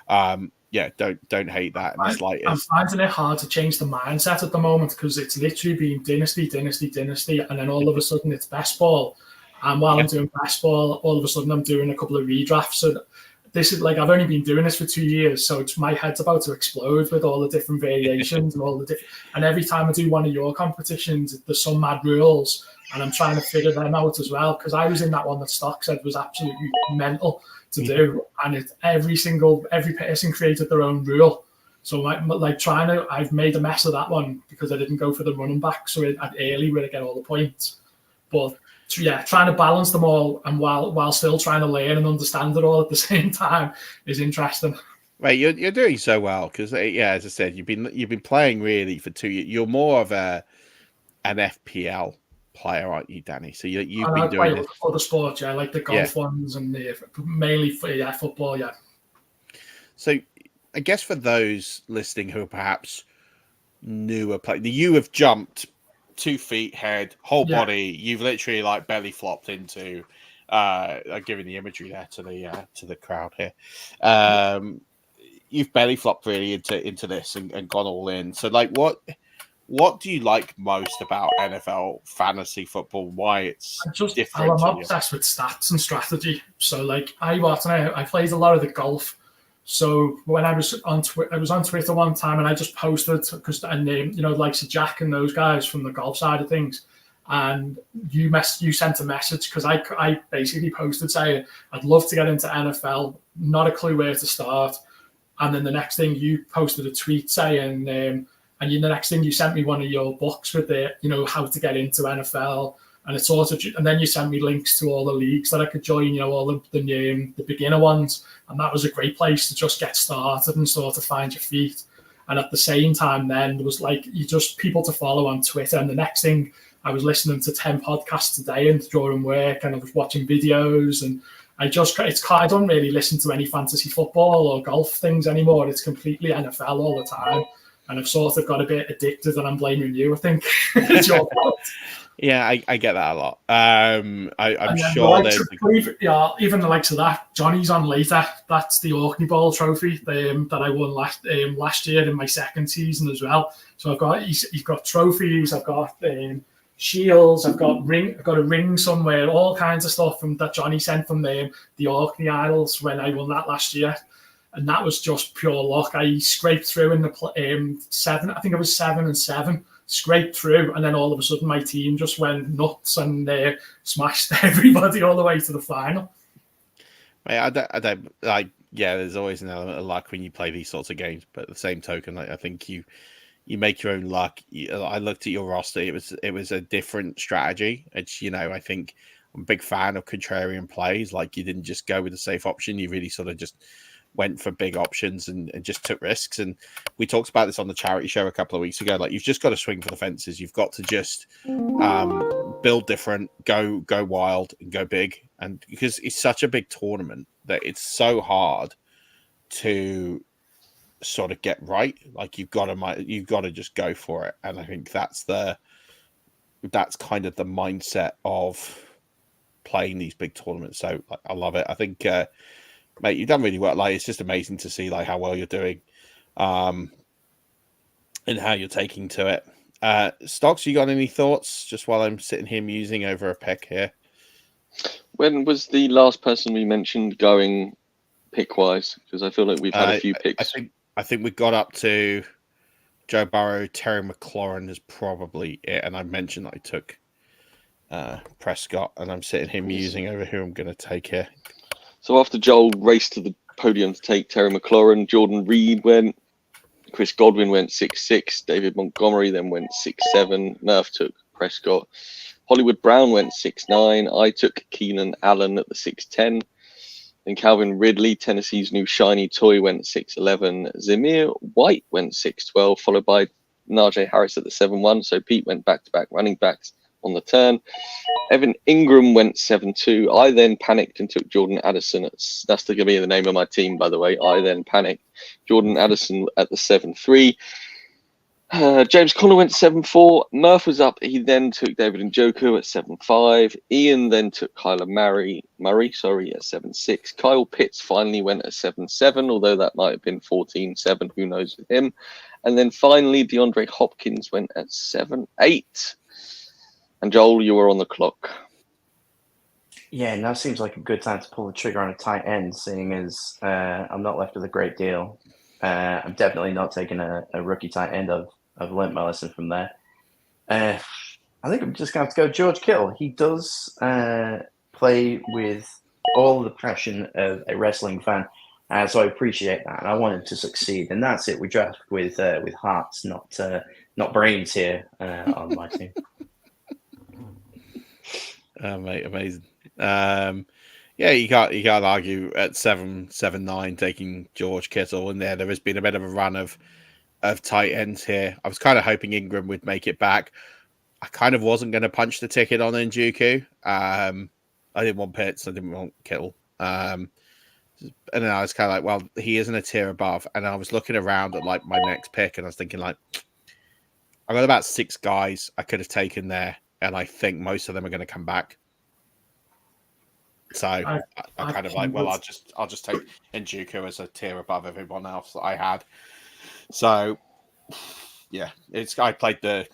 don't hate that in the slightest. I'm finding it hard to change the mindset at the moment because it's literally been dynasty, and then all of a sudden it's best ball. And while I'm doing best ball, all of a sudden I'm doing a couple of redrafts. So this is I've only been doing this for 2 years, so my head's about to explode with all the different variations and all the different. And every time I do one of your competitions, there's some mad rules, and I'm trying to figure them out as well. Because I was in that one that Stock said was absolutely mental to do, and every person created their own rule. So I've made a mess of that one because I didn't go for the running back, so at early where I get all the points, but. Trying to balance them all and while still trying to learn and understand it all at the same time is interesting. Right, you're doing so well because as I said, you've been playing really for 2 years. You're more of an FPL player, aren't you, Danny? So you've been doing this for the sport, like the golf ones and mainly for football, So I guess for those listening who are perhaps newer players, you have jumped 2 feet, head, whole body. You've literally belly flopped into. Giving the imagery there to the crowd here. You've belly flopped really into this and gone all in. So what do you like most about NFL fantasy football? Why it's different? I'm obsessed with stats and strategy. So I played a lot of the golf. So when I was on Twitter one time, and I just posted because I named likes of Jack and those guys from the golf side of things, and you sent a message because I basically posted saying I'd love to get into NFL, not a clue where to start, and then the next thing you posted a tweet saying, the next thing you sent me one of your books with how to get into NFL. And it's and then you sent me links to all the leagues that I could join, all the beginner ones. And that was a great place to just get started and sort of find your feet. And at the same time, then there was people to follow on Twitter. And the next thing, I was listening to 10 podcasts a day and during work, and I was watching videos. And I don't really listen to any fantasy football or golf things anymore. It's completely NFL all the time. And I've sort of got a bit addicted, and I'm blaming you, I think. It's your fault. Yeah, I get that a lot. I'm sure there's even the likes of that. Johnny's on later. That's the Orkney Bowl trophy that I won last year in my second season as well. So he's got trophies. I've got shields. I've got a ring somewhere. All kinds of stuff that Johnny sent from the Orkney Isles when I won that last year. And that was just pure luck. I scraped through in the 7. I think it was 7 and 7. Scraped through, and then all of a sudden my team just went nuts and smashed everybody all the way to the final. I don't like. Yeah, there's always an element of luck when you play these sorts of games, but at the same token, I think you make your own luck. I looked at your roster; it was a different strategy. It's I think I'm a big fan of contrarian plays. Like, you didn't just go with the safe option; you really sort of just went for big options and just took risks. And we talked about this on the charity show a couple of weeks ago. Like, you've just got to swing for the fences. You've got to just build different, go wild, and go big. And because it's such a big tournament that it's so hard to sort of get right. Like, you've got to just go for it. And I think that's kind of the mindset of playing these big tournaments. So I love it. I think, mate, you've done really well. Like, it's just amazing to see how well you're doing, and how you're taking to it. Stocks, you got any thoughts? Just while I'm sitting here musing over a pick here. When was the last person we mentioned going pick wise? Because I feel like we've had a few picks. I think we got up to Joe Burrow. Terry McLaurin is probably it, and I mentioned that I took Prescott, and I'm sitting here musing over who I'm going to take here. So after Joel raced to the podium to take Terry McLaurin, Jordan Reed went, Chris Godwin went 6-6, David Montgomery then went 6-7, Murf took Prescott, Hollywood Brown went 6-9, I took Keenan Allen at the 6-10, then Calvin Ridley, Tennessee's new shiny toy, went 6-11, Zamir White went 6-12, followed by Najee Harris at the 7-1, so Pete went back-to-back running backs on the turn. Evan Ingram went 7-2. I then panicked and took Jordan Addison. That's going to be the name of my team, by the way. I then panicked. Jordan Addison at the 7-3. James Conner went 7-4. Murph was up. He then took David Njoku at 7-5. Ian then took Kyler Murray at 7-6. Kyle Pitts finally went at 7-7, although that might have been 14-7. Who knows with him. And then finally, DeAndre Hopkins went at 7-8. And Joel, you were on the clock. Yeah, now seems like a good time to pull the trigger on a tight end, seeing as I'm not left with a great deal. I'm definitely not taking a rookie tight end. I've learnt my lesson from there. I think I'm just going to have to go George Kittle. He does play with all the passion of a wrestling fan, so I appreciate that, and I want him to succeed. And that's it. We draft with hearts, not brains here on my team. Mate, amazing. Yeah, you can't argue at 7-9 taking George Kittle, and there has been a bit of a run of tight ends here. I was kind of hoping Ingram would make it back. I kind of wasn't going to punch the ticket on Njoku. I didn't want Pitts. I didn't want Kittle. And then I was kind of like, well, he isn't a tier above. And I was looking around at my next pick, and I was thinking I've got about 6 guys I could have taken there, and I think most of them are going to come back. So I kind of I'll just take Njoku as a tier above everyone else that I had. So yeah, I played the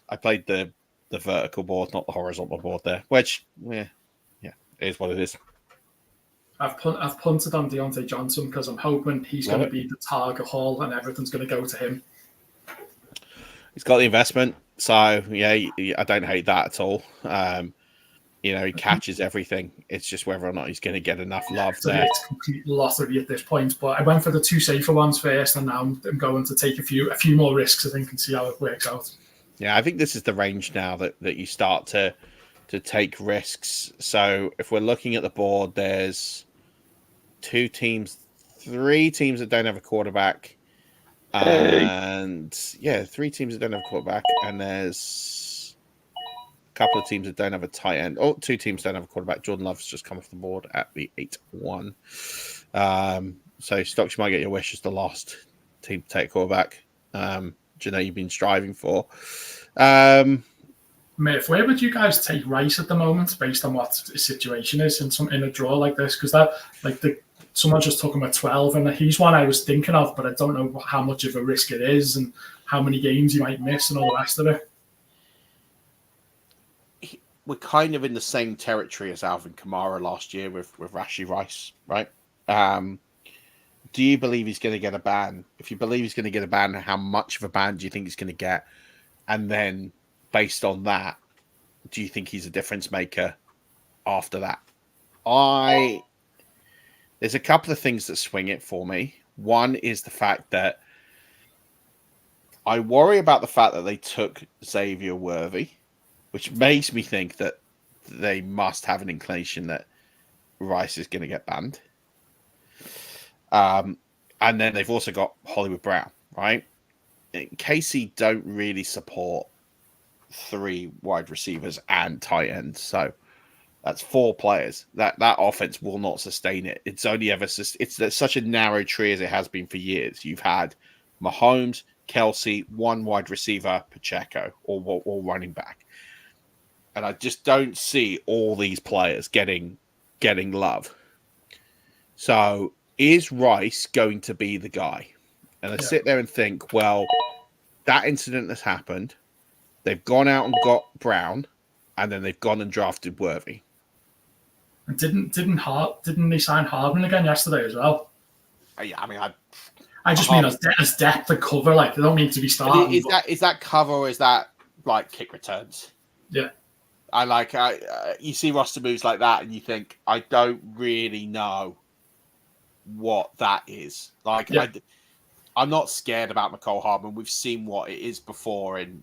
vertical board, not the horizontal board there, which it is what it is. I've punted on Deontay Johnson because I'm hoping he's going to be the target haul and everything's going to go to him. He's got the investment, so yeah, I don't hate that at all. He catches everything. It's just whether or not he's going to get enough love there. It's complete lottery at this point, but I went for the 2 safer ones first, and now I'm going to take a few more risks, I think, and see how it works out. Yeah, I think this is the range now that you start to take risks. So if we're looking at the board, there's 3 teams that don't have a quarterback. And 3 teams that don't have a quarterback, and there's a couple of teams that don't have a tight end. Oh, two teams don't have a quarterback. Jordan Love's just come off the board at the 8-1. So Stocks, you might get your wish as the last team to take a quarterback. Do you know you've been striving for? Murph, where would you guys take Rice at the moment, based on what the situation is in a draw like this? Because someone just took him at 12, and he's one I was thinking of, but I don't know how much of a risk it is and how many games he might miss and all the rest of it. We're kind of in the same territory as Alvin Kamara last year with Rashee Rice, right? Do you believe he's going to get a ban? If you believe he's going to get a ban, how much of a ban do you think he's going to get? And then, based on that, do you think he's a difference maker after that? There's a couple of things that swing it for me. One is the fact that I worry about the fact that they took Xavier Worthy, which makes me think that they must have an inclination that Rice is going to get banned. And then they've also got Hollywood Brown, right? KC don't really support 3 wide receivers and tight ends, so that's 4 players. That offense will not sustain it. It's only ever it's such a narrow tree as it has been for years. You've had Mahomes, Kelsey, 1 wide receiver, Pacheco, or running back, and I just don't see all these players getting love. So is Rice going to be the guy? And I sit there and think, well, that incident has happened. They've gone out and got Brown, and then they've gone and drafted Worthy. And didn't they sign Hardman again yesterday as well? Yeah, I mean, I just mean as depth to cover. Like, they don't need to be starting. Is that cover, or is that like kick returns? Yeah. You see roster moves like that, and you think, I don't really know what that is. Like, yeah. I'm not scared about Mecole Hardman. We've seen what it is before in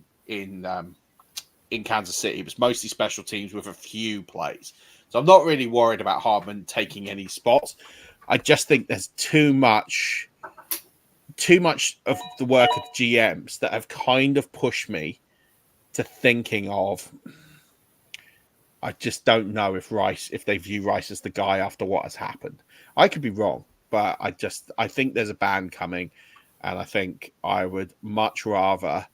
Kansas City. It was mostly special teams with a few plays. So I'm not really worried about Hardman taking any spots. I just think there's too much of the work of GMs that have kind of pushed me to thinking of, I just don't know if they view Rice as the guy after what has happened. I could be wrong, but I think there's a ban coming, and I think I would much rather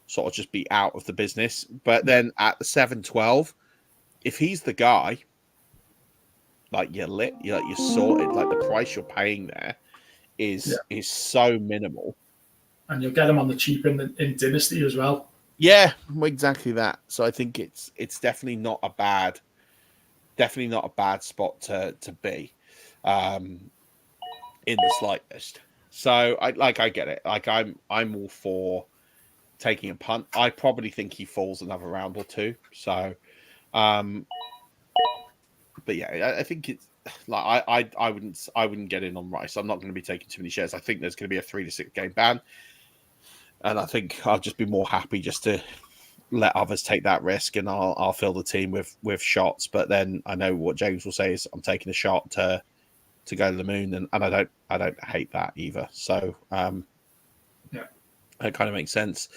sort of just be out of the business. But then at the 7-12, if he's the guy, like, you're lit, you're sorted. Like, the price you're paying there is so minimal, and you'll get him on the cheap in Dynasty as well. Yeah, exactly that. So I think it's definitely not a bad spot to be, in the slightest. So I get it. Like, I'm all for taking a punt. I probably think he falls another round or two. So, but yeah, I think it's like I wouldn't get in on Rice. I'm not going to be taking too many shares. I think there's going to be a 3 to 6 game ban, and I think I'll just be more happy just to let others take that risk, and I'll fill the team with shots. But then I know what James will say is I'm taking a shot to go to the moon, and I don't hate that either. So it kind of makes sense.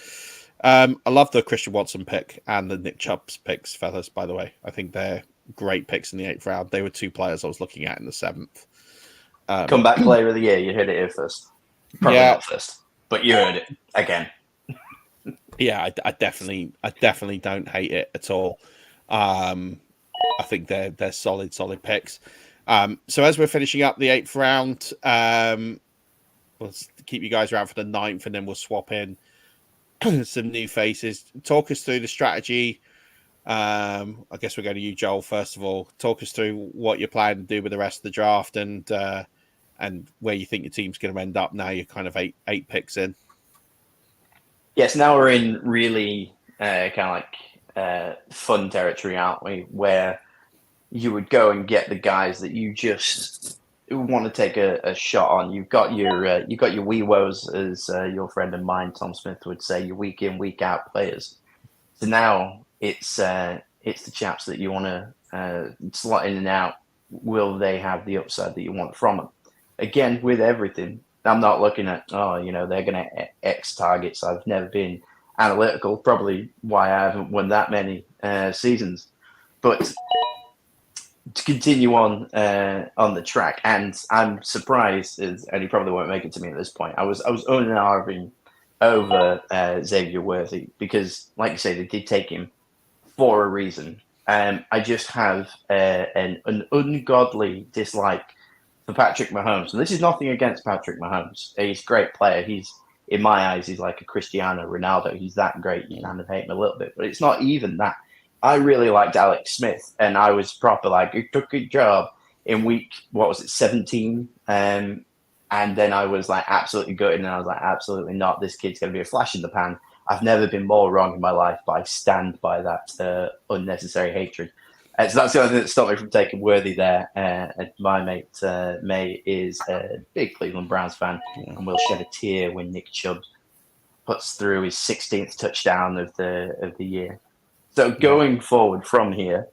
I love the Christian Watson pick and the Nick Chubb's picks, fellas. By the way, I think they're great picks in the 8th round. They were 2 players I was looking at in the 7th. Comeback player of the year. You heard it here first. Probably not first, but you heard it again. Yeah, I definitely don't hate it at all. I think they're solid picks. So as we're finishing up the 8th round, let's keep you guys around for the 9th, and then we'll swap in some new faces. Talk us through the strategy. I guess we're going to you, Joel, first of all. Talk us through what you're planning to do with the rest of the draft, and where you think your team's going to end up now you're kind of eight picks in. Yes, now we're in really kind of like fun territory, aren't we? Where you would go and get the guys that you just want to take a shot on. You've got your Weewos, as your friend of mine, Tom Smith, would say, your week in, week out players. So now it's the chaps that you want to slot in and out. Will they have the upside that you want from them? Again, with everything, I'm not looking at, they're going to X targets. I've never been analytical, probably why I haven't won that many seasons. But to continue on the track, and I'm surprised, and he probably won't make it to me at this point. I was arguing over Xavier Worthy because, like you say, they did take him for a reason. I just have an ungodly dislike for Patrick Mahomes, and this is nothing against Patrick Mahomes. He's a great player. He's, in my eyes, he's like a Cristiano Ronaldo. He's that great. You kind of hate him a little bit, but it's not even that. I really liked Alex Smith, and I was proper like, he took a job in week, 17? And then I was like absolutely gutted, and I was like, absolutely not. This kid's going to be a flash in the pan. I've never been more wrong in my life, but I stand by that unnecessary hatred. So that's the only thing that stopped me from taking Worthy there. And my mate May is a big Cleveland Browns fan, and will shed a tear when Nick Chubb puts through his 16th touchdown of the year. So going forward from here,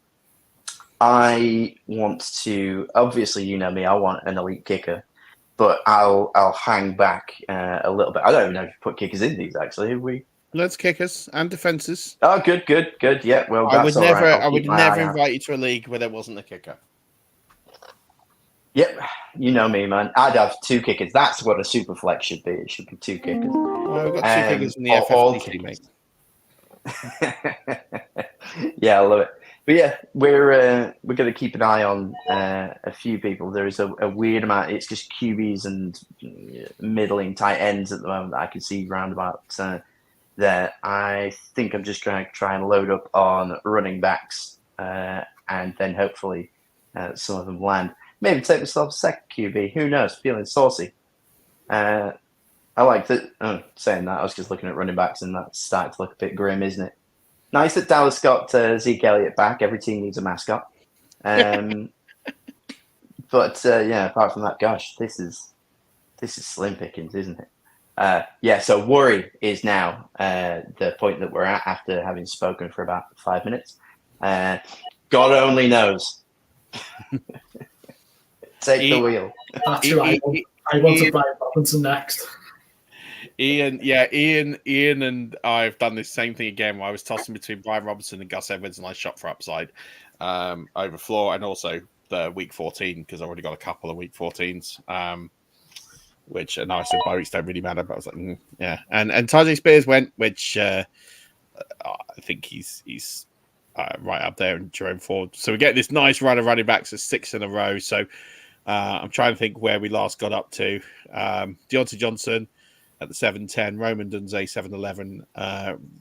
I want to, obviously, you know me, I want an elite kicker, but I'll hang back a little bit. I don't even know if you put kickers in these, actually. Have we? Let's kickers and defenses. Oh, good. Yeah, well, I that's would all never, right. I would never invite you to a league where there wasn't a kicker. Yep, you know me, man. I'd have 2 kickers. That's what a super flex should be. It should be 2 kickers. Well, we've got 2 kickers in the FFPC, mate. Yeah, I love it. But yeah, we're going to keep an eye on a few people. There is a weird amount. It's just QBs and middling tight ends at the moment that I can see roundabout there. I think I'm just going to try and load up on running backs, and then hopefully some of them land. Maybe take myself a second QB. Who knows? Feeling saucy. I like that. Oh, saying that, I was just looking at running backs, and that's starting to look a bit grim, isn't it? Nice that Dallas got Zeke Elliott back. Every team needs a mascot. But yeah, apart from that, gosh, this is slim pickings, isn't it? Yeah. So worry is now the point that we're at after having spoken for about 5 minutes. God only knows. Take the wheel. That's who I want to Brian Robinson next. Ian and I've done this same thing again where I was tossing between Brian Robinson and Gus Edwards, and I shot for upside over floor, and also the week 14 because I already got a couple of week 14s, which and I said bye weeks don't really matter, but I was like, yeah. And Tajay Spears went, which I think he's right up there in Jerome Ford. So we get this nice run of running backs of 6 in a row. So I'm trying to think where we last got up to. Deontay Johnson at the 7-10, Roman Dunze 7-11,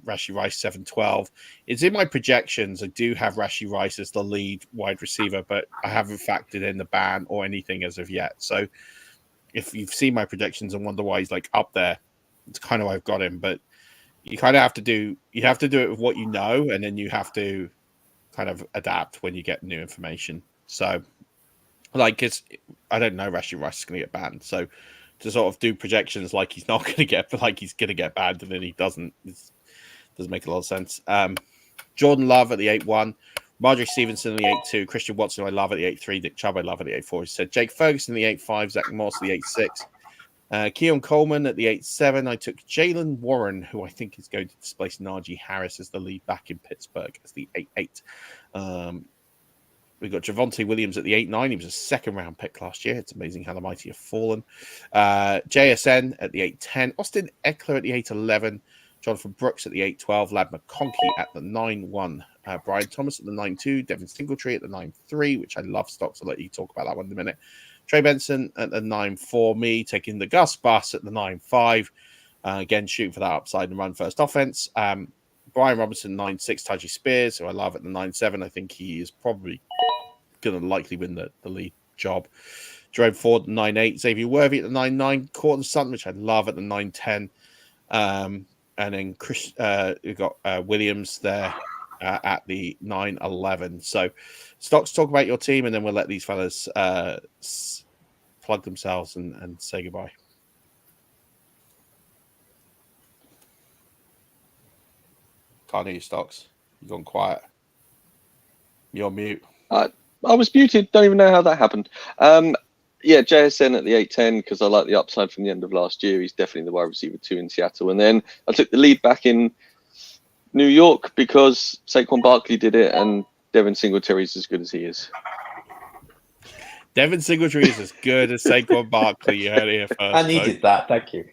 Rashee Rice 7-12. It's in my projections. I do have Rashee Rice as the lead wide receiver, but I haven't factored in the ban or anything as of yet. So if you've seen my projections and wonder why he's like up there, it's kind of why I've got him. But you kind of have to do it with what you know, and then you have to kind of adapt when you get new information. So like I don't know Rashee Rice is going to get banned. So to sort of do projections like he's not going to get, like he's going to get banned and then he doesn't, doesn't make a lot of sense. Jordan Love at the 8-1, Marjorie Stevenson at the 8-2, Christian Watson I love at the 8-3, Nick Chubb I love at the 8-4. He said Jake Ferguson at the 8-5, Zach Moss at the 8-6. Keon Coleman at the 8-7. I took Jalen Warren, who I think is going to displace Najee Harris as the lead back in Pittsburgh, as the 8-8. We got Javonte Williams at the 8-9. He was a second-round pick last year. It's amazing how the mighty have fallen. JSN at the 8-10. Austin Eckler at the 8-11. Jonathan Brooks at the 8-12. Lad McConkey at the 9-1. Brian Thomas at the 9-2. Devin Singletary at the 9-3, which I love stocks. I'll let you talk about that one in a minute. Trey Benson at the 9-4. Me taking the Gus Bus at the 9-5. Again, shooting for that upside and run first offense. Brian Robinson, 9-6. Tajay Spears, who I love at the 9-7. I think he is probably going to likely win the lead job. Jerome Ford at 9-8. Xavier Worthy at the 9-9. Courtland Sutton, which I love at the 9-10. And then Chris, we've got Williams there at the 9-11. So, Stocks, talk about your team, and then we'll let these fellas plug themselves and say goodbye. Can't hear you, Stocks. You've gone quiet. You're on mute. I was muted. Don't even know how that happened. Yeah, JSN at the 8-10 because I like the upside from the end of last year. He's definitely the wide receiver 2 in Seattle. And then I took the lead back in New York, because Saquon Barkley did it and Devin Singletary's as good as he is. Devin Singletary is as good as Saquon Barkley. You heard it here first. I needed that. Thank you.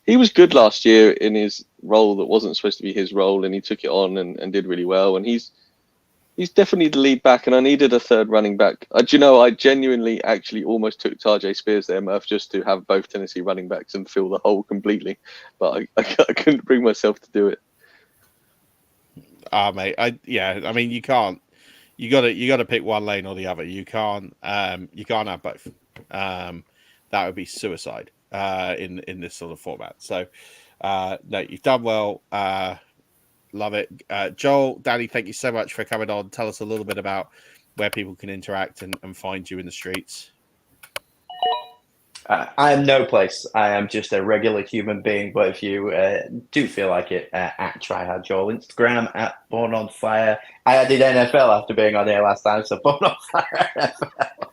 He was good last year in his role that wasn't supposed to be his role, and he took it on and did really well. And he's definitely the lead back, and I needed a third running back. I genuinely actually almost took Tajay Spears there, Murph, just to have both Tennessee running backs and fill the hole completely. But I couldn't bring myself to do it. Mate, I mean, you can't. You got to pick one lane or the other. You can't have both. That would be suicide in this sort of format. So, no, you've done well. Love it. Joel, Danny, thank you so much for coming on. Tell us a little bit about where people can interact and find you in the streets. I am no place. I am just a regular human being. But if you do feel like it, at Tryhard Joel, Instagram at Born on Fire. I added NFL after being on here last time, so Born on Fire NFL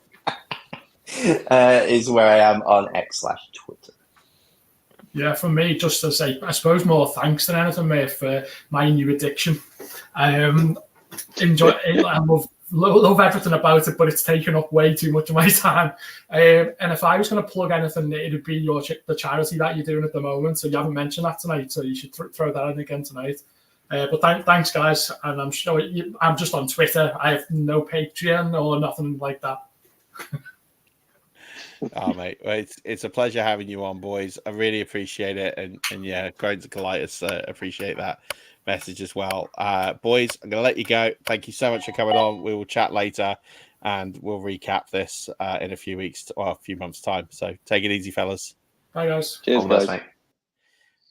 is where I am on X/Twitter. Yeah, for me, just to say, I suppose more thanks than anything, mate, for my new addiction. I enjoy it. I love everything about it, but it's taken up way too much of my time. And if I was going to plug anything, it would be the charity that you're doing at the moment. So you haven't mentioned that tonight, so you should throw that in again tonight. But thanks, guys. And I'm sure I'm just on Twitter. I have no Patreon or nothing like that. Oh, mate, well, it's a pleasure having you on, boys. I really appreciate it. And yeah, Crohn's and colitis, appreciate that message as well. Boys, I'm going to let you go. Thank you so much for coming on. We will chat later and we'll recap this in a few weeks or a few months' time. So take it easy, fellas. Bye, guys. Cheers, guys. Mate.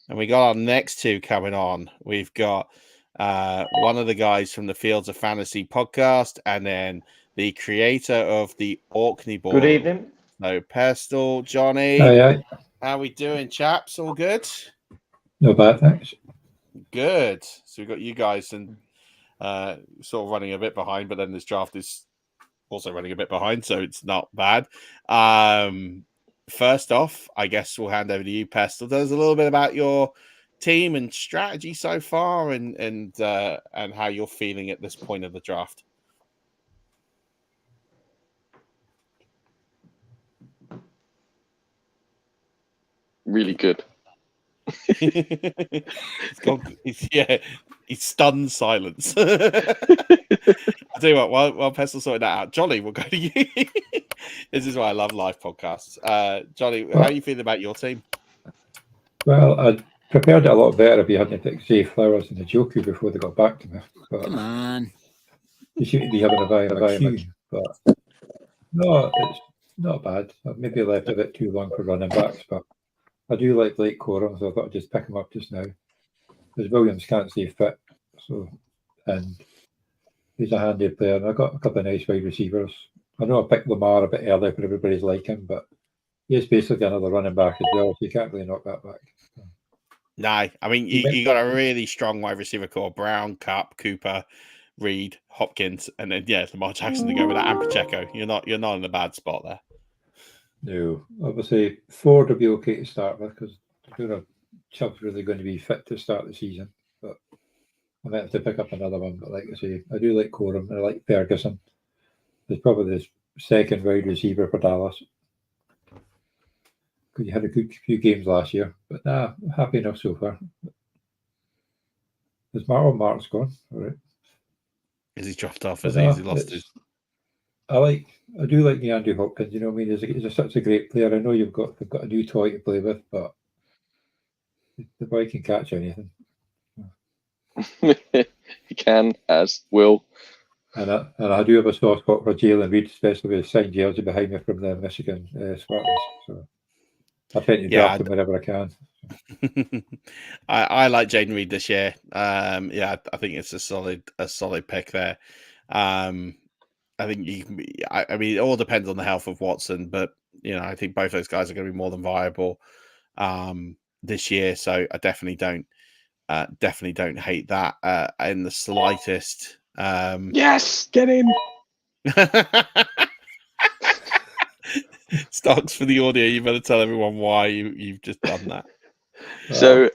And we got our next two coming on. We've got one of the guys from the Fields of Fantasy podcast and then the creator of the Orkney board. Good evening. So, Pestle, Johnny. Aye. How we doing, chaps? All good? No bad, thanks. Good. So we've got you guys and sort of running a bit behind, but then this draft is also running a bit behind, so it's not bad. First off, I guess we'll hand over to you, Pestle. Tell us a little bit about your team and strategy so far, and how you're feeling at this point of the draft. Really good. He's stunned silence. I'll tell you what, while Pestle's sorting that out, Johnny, we'll go to you. This is why I love live podcasts. Johnny, how are you feeling about your team? Well, I'd prepared it a lot better if you hadn't picked Zay Flowers and Njoku before they got back to me. But come on. You seem to be having a very queue, but no, it's not bad. I've maybe left a bit too long for running backs, but I do like Blake Corum, so I thought I'd just pick him up just now. Because Williams can't stay fit, and he's a handy player. And I got a couple of nice wide receivers. I know I picked Lamar a bit early for everybody's liking, but he's basically another running back as well, so you can't really knock that back. No, I mean you got a really strong wide receiver core: Brown, Cup, Cooper, Reed, Hopkins, and then Lamar Jackson to go with that, and Pacheco. You're not in a bad spot there. No, obviously Ford will be okay to start with because I don't know Chubb's really going to be fit to start the season. But I might have to pick up another one. But like I say, I do like Corum and I like Ferguson. He's probably the second wide receiver for Dallas because he had a good few games last year. But I'm happy enough so far. Is Mark's gone? All right. Is he dropped off? Has he lost his? I do like Andrew Hopkins. You know what I mean? He's such a great player. I know they've got a new toy to play with, but the boy can catch anything. He can, as will. And I do have a soft spot for Jalen Reed, especially with signed jersey behind me from the Michigan Spartans. So I tend to draft him whenever I can. I like Jaden Reed this year. I think it's a solid pick there. I think you can be. I mean, it all depends on the health of Watson, but I think both those guys are going to be more than viable this year. So I definitely don't hate that in the slightest. Yes, get in. Stocks, for the audio, you better tell everyone why you've just done that. So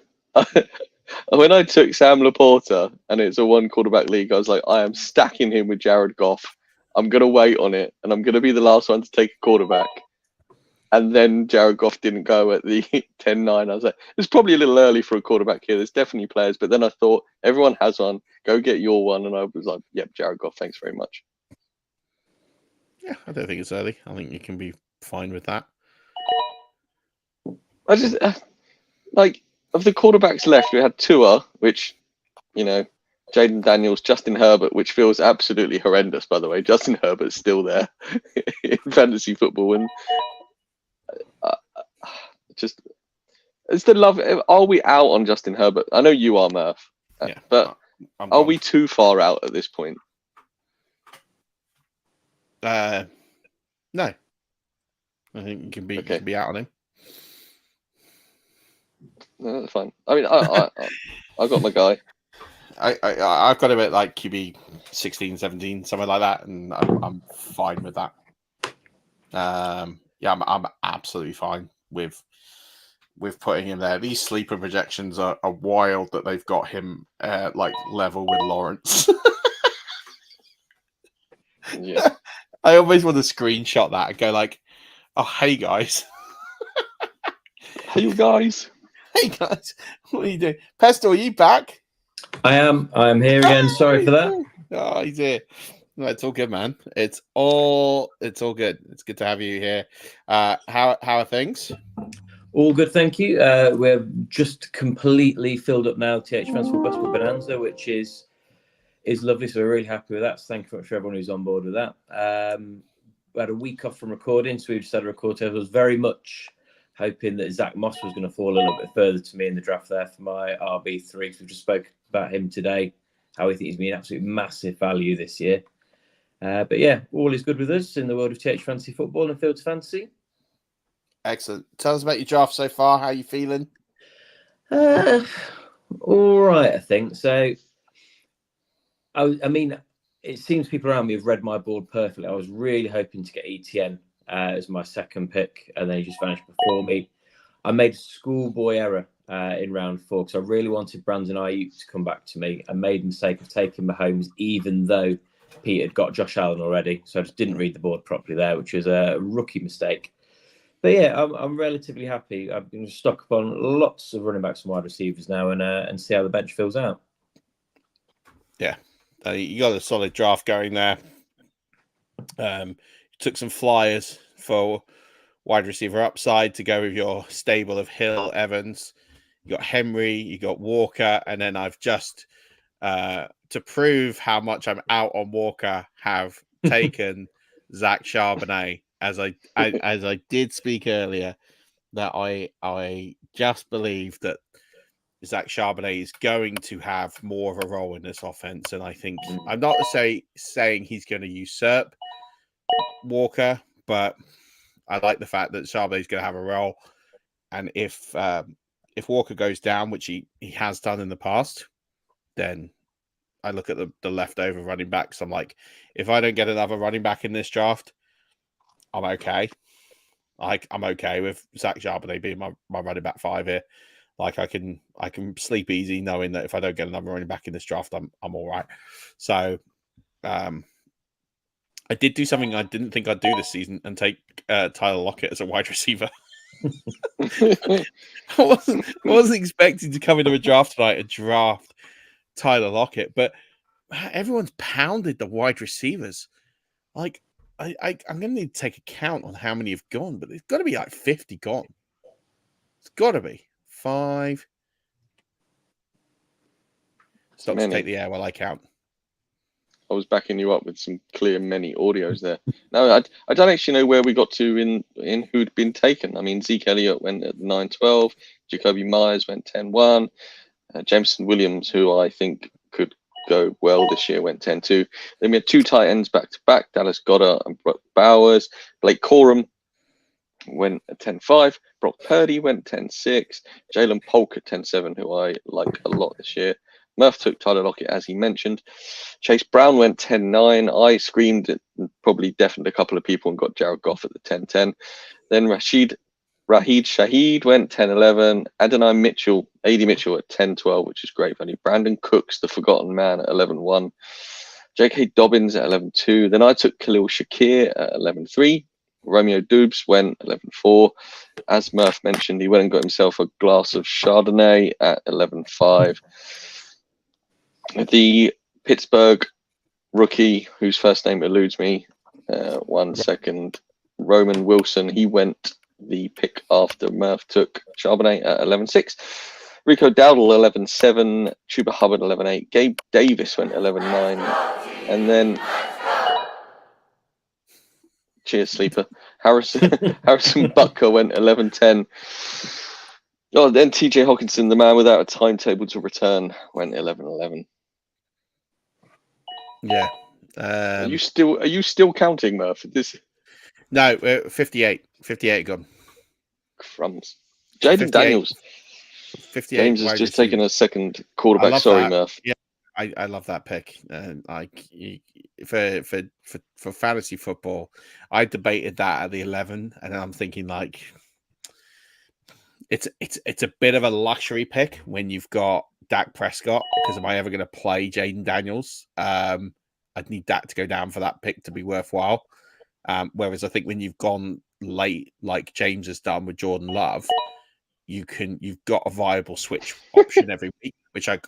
when I took Sam Laporta and it's a 1 quarterback league, I was like, I am stacking him with Jared Goff. I'm going to wait on it, and I'm going to be the last one to take a quarterback. And then Jared Goff didn't go at the 10-9. I was like, it's probably a little early for a quarterback here. There's definitely players. But then I thought, everyone has one. Go get your one. And I was like, yep, Jared Goff, thanks very much. Yeah, I don't think it's early. I think you can be fine with that. I just, like, of the quarterbacks left, we had Tua, which, you know, Jaden Daniels, Justin Herbert, which feels absolutely horrendous, by the way. Justin Herbert's still there in fantasy football. And just, it's the love. Are we out on Justin Herbert? I know you are, Murph. Yeah, but are we too far out at this point? No. I think you can be out on him. No, that's fine. I mean, I got my guy. I've got him at like QB 16, 17, something like that, and I'm fine with that. Yeah, I'm absolutely fine with putting him there. These sleeper projections are wild that they've got him like level with Lawrence. Yeah, I always want to screenshot that and go like, "Oh, hey guys, hey you guys, hey guys, what are you doing? Pestle, are you back?" I am. I'm here again. Sorry for that. Oh, he's here. No, it's all good, man. It's all good. It's good to have you here. How are things? All good, thank you. We're just completely filled up now. TH Fantasy Basketball Bonanza, which is lovely. So we're really happy with that. So thank you very much for everyone who's on board with that. We had a week off from recording, so we just had a record. I was very much hoping that Zach Moss was going to fall a little bit further to me in the draft there for my RB3. So we just spoke about him today, how we think he's been absolute massive value this year. But yeah, all is good with us in the world of TH Fantasy Football and Fields Fantasy. Excellent. Tell us about your draft so far. How are you feeling? All right, I think. So, I mean, it seems people around me have read my board perfectly. I was really hoping to get ETN as my second pick, and then he just vanished before me. I made a schoolboy error in round 4 because I really wanted Brandon Ayuk to come back to me. I made the mistake of taking Mahomes, even though Pete had got Josh Allen already. So I just didn't read the board properly there, which was a rookie mistake. But yeah, I'm relatively happy. I'm going to stock up on lots of running backs and wide receivers now and see how the bench fills out. Yeah, you got a solid draft going there. You took some flyers for wide receiver upside to go with your stable of Hill, Evans. You got Henry, you got Walker, and then I've just to prove how much I'm out on Walker, have taken Zach Charbonnet. As I did speak earlier, that I just believe that Zach Charbonnet is going to have more of a role in this offense, and I think I'm not saying he's going to usurp Walker, but I like the fact that Charbonnet is going to have a role, and if Walker goes down, which he has done in the past, then I look at the leftover running backs. I'm like, if I don't get another running back in this draft, I'm okay. I'm okay with Zach Charbonnet being my running back 5 here. Like I can sleep easy knowing that if I don't get another running back in this draft, I'm all right. So I did do something I didn't think I'd do this season and take Tyler Lockett as a wide receiver. I wasn't expecting to come into a draft tonight and draft Tyler Lockett, but everyone's pounded the wide receivers. Like I'm going to need to take a count on how many have gone, but there's got to be like 50 gone. It's got to be 5. Stop to take the air while I count. I was backing you up with some clear many audios there. No, I don't actually know where we got to in who'd been taken. I mean, Zeke Elliott went at 9-12. Jacoby Myers went 10-1. Jameson Williams, who I think could go well this year, went 10-2. Then we had 2 tight ends back to back, Dallas Goedert and Brock Bowers. Blake Corum went at 10-5. Brock Purdy went 10-6. Jalen Polk at 10-7, who I like a lot this year. Murph took Tyler Lockett, as he mentioned. Chase Brown went 10-9. I screamed at probably deafened a couple of people and got Jared Goff at the 10-10. Then Rahid Shaheed went 10-11. Adonai Mitchell, AD Mitchell at 10-12, which is great value. Brandon Cooks, the forgotten man, at 11-1. J.K. Dobbins at 11-2. Then I took Khalil Shakir at 11-3. Romeo Dubes went 11-4. As Murph mentioned, he went and got himself a glass of Chardonnay at 11-5. The Pittsburgh rookie, whose first name eludes me, 1 second, Roman Wilson, he went the pick after Murph took Charbonnet at 11-6. Rico Dowdle 11-7. Chuba Hubbard 11-8. Gabe Davis went 11-9. And then cheers, sleeper. Harrison Butker went 11-10. Oh, then TJ Hawkinson, the man without a timetable to return, went 11-11. Yeah. Are you still counting, Murph? No, 58. 58 gone. Crumbs. Jaden Daniels. 58. James has just taken a second quarterback. Sorry, that. Murph. Yeah, I love that pick. For fantasy football, I debated that at the 11, and I'm thinking like it's a bit of a luxury pick when you've got Dak Prescott, because am I ever going to play Jaden Daniels? I'd need Dak to go down for that pick to be worthwhile. Whereas I think when you've gone late, like James has done with Jordan Love, you've got a viable switch option every week, which I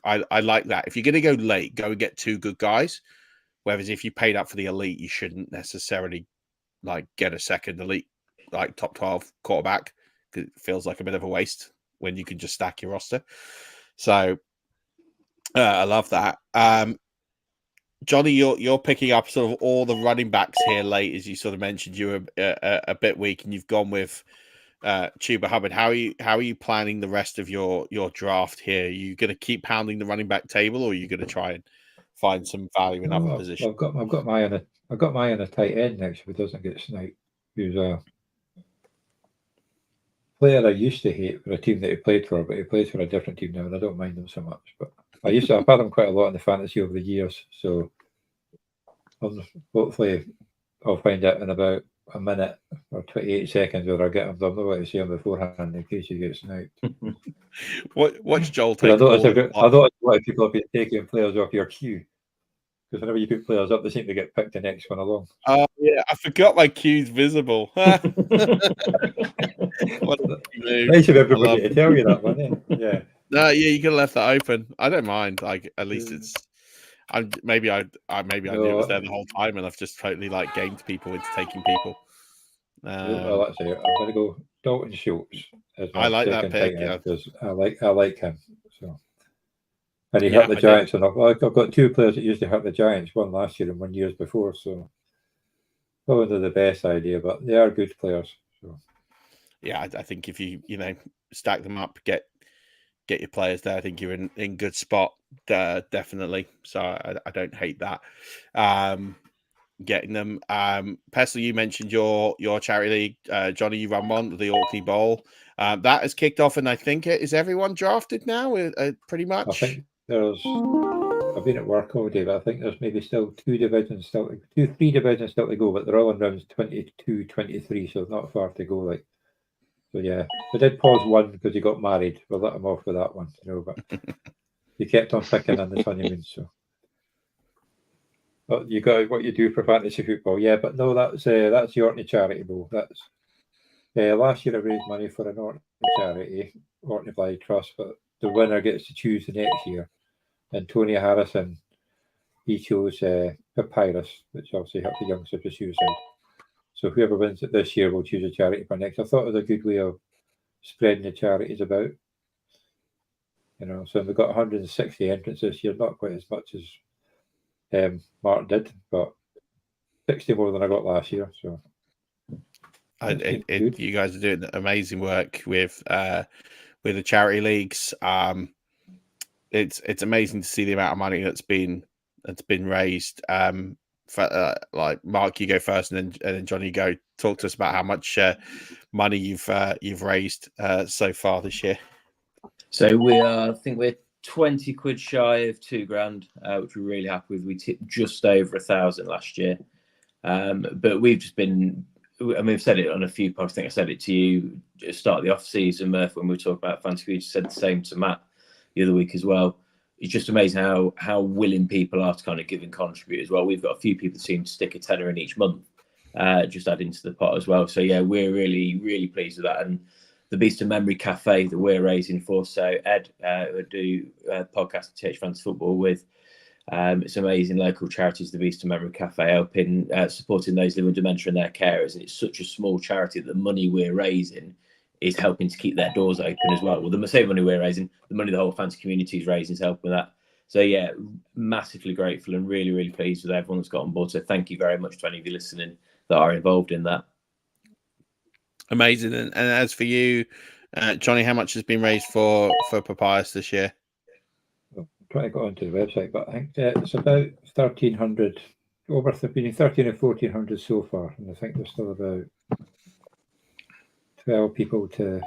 like that. If you're going to go late, go and get two good guys. Whereas if you paid up for the elite, you shouldn't necessarily like get a second elite, like top 12 quarterback, because it feels like a bit of a waste when you can just stack your roster. So I love that. Johnny, you're picking up sort of all the running backs here late, as you sort of mentioned. You were a bit weak, and you've gone with Chuba Hubbard. How are you planning the rest of your draft here? Are you going to keep pounding the running back table, or are you going to try and find some value in other positions? I've got my eye on a tight end next, if it doesn't get sniped. Who's a player I used to hate for a team that he played for, but he plays for a different team now, and I don't mind him so much. But I've had him quite a lot in the fantasy over the years, so hopefully I'll find out in about a minute or 28 seconds whether I get him. I'm not going to see him beforehand in case he gets sniped. Watch Joel take. I noticed a lot of people have been taking players off your queue, because whenever you put players up, they seem to get picked the next one along. Oh yeah, I forgot my queue's visible. Nice of everybody to tell you that one. Yeah. No, yeah, you could have left that open. I don't mind. Like, at least it's. Maybe I knew it was there the whole time, and I've just totally like gamed people into taking people. Well, that's it. I'm going to go Dalton Schultz. I like that pick because I like him. So, and he hurt the Giants, and I've got two players that used to hurt the Giants, one last year and one years before. So, probably the best idea, but they are good players. So, yeah, I think if you stack them up, get your players there, I think you're in good spot, definitely. So I don't hate that. Getting them. Pestle, you mentioned your charity league. Johnny, you run one, the Orkney Bowl. That has kicked off, and I think is everyone drafted now? Pretty much. I think I've been at work all day, but I think there's maybe still three divisions still to go, but they're all in rounds 22, 23, so not far to go. So yeah, we did pause one because he got married. We'll let him off with that one, but he kept on picking on the honeymoon. So, but you got what you do for fantasy football, yeah. But no, that's the Orkney Charity Bowl. That's last year I raised money for an Orkney charity, Orkney Blind Trust, but the winner gets to choose the next year. And Tony Harrison, he chose Papyrus, which obviously helped the youngsters with suicide. So whoever wins it this year will choose a charity for next. I thought it was a good way of spreading the charities about. So we've got 160 entrants this year, not quite as much as Martin did, but 60 more than I got last year. So you guys are doing amazing work with the charity leagues. It's amazing to see the amount of money that's been raised. Like Mark, you go first, and then Johnny, go talk to us about how much money you've raised so far this year. So I think we're 20 quid shy of £2,000, which we're really happy with. We tipped just over 1,000 last year. But we've just been, I mean, we've said it on a few posts. I think I said it to you at the start of the off season, Murph, when we were talking about fantasy. We said the same to Matt the other week as well. It's just amazing how willing people are to kind of give and contribute as well. We've got a few people that seem to stick a tenner in each month, just add into the pot as well. So yeah, we're really, really pleased with that. And the Beast of Memory Cafe that we're raising for. So Ed, who do a podcast at TH Fantasy Football with, it's amazing local charities, the Beast of Memory Cafe, helping supporting those living with dementia and their carers. And it's such a small charity that the money we're raising is helping to keep their doors open as well. Well, the same money we're raising, the money the whole fantasy community is raising is helping with that. So yeah, massively grateful and really, really pleased with everyone that's got on board. So thank you very much to any of you listening that are involved in that. Amazing. And as for you, Johnny, how much has been raised for Papyrus this year? I'm trying to go onto the website, but I think it's about 1,300, over between 13 and 1,400 so far. And I think there's still about 12 people to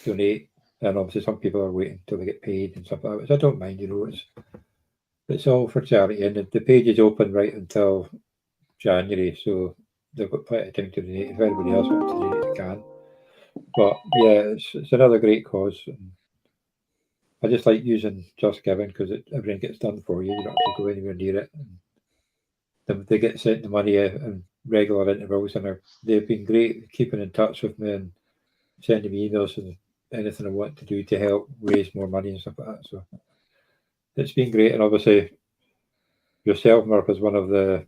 donate. And obviously some people are waiting until they get paid and stuff like that, which I don't mind, it's all for charity. And the page is open right until January, so they've got plenty of time to donate. If anybody else wants to donate, they can. But yeah, it's another great cause. And I just like using Just Giving because everything gets done for you. You don't have to go anywhere near it. And they get sent the money out in regular intervals, and they've been great keeping in touch with me and sending me emails and anything I want to do to help raise more money and stuff like that. So it's been great. And obviously yourself, Murph, is one of the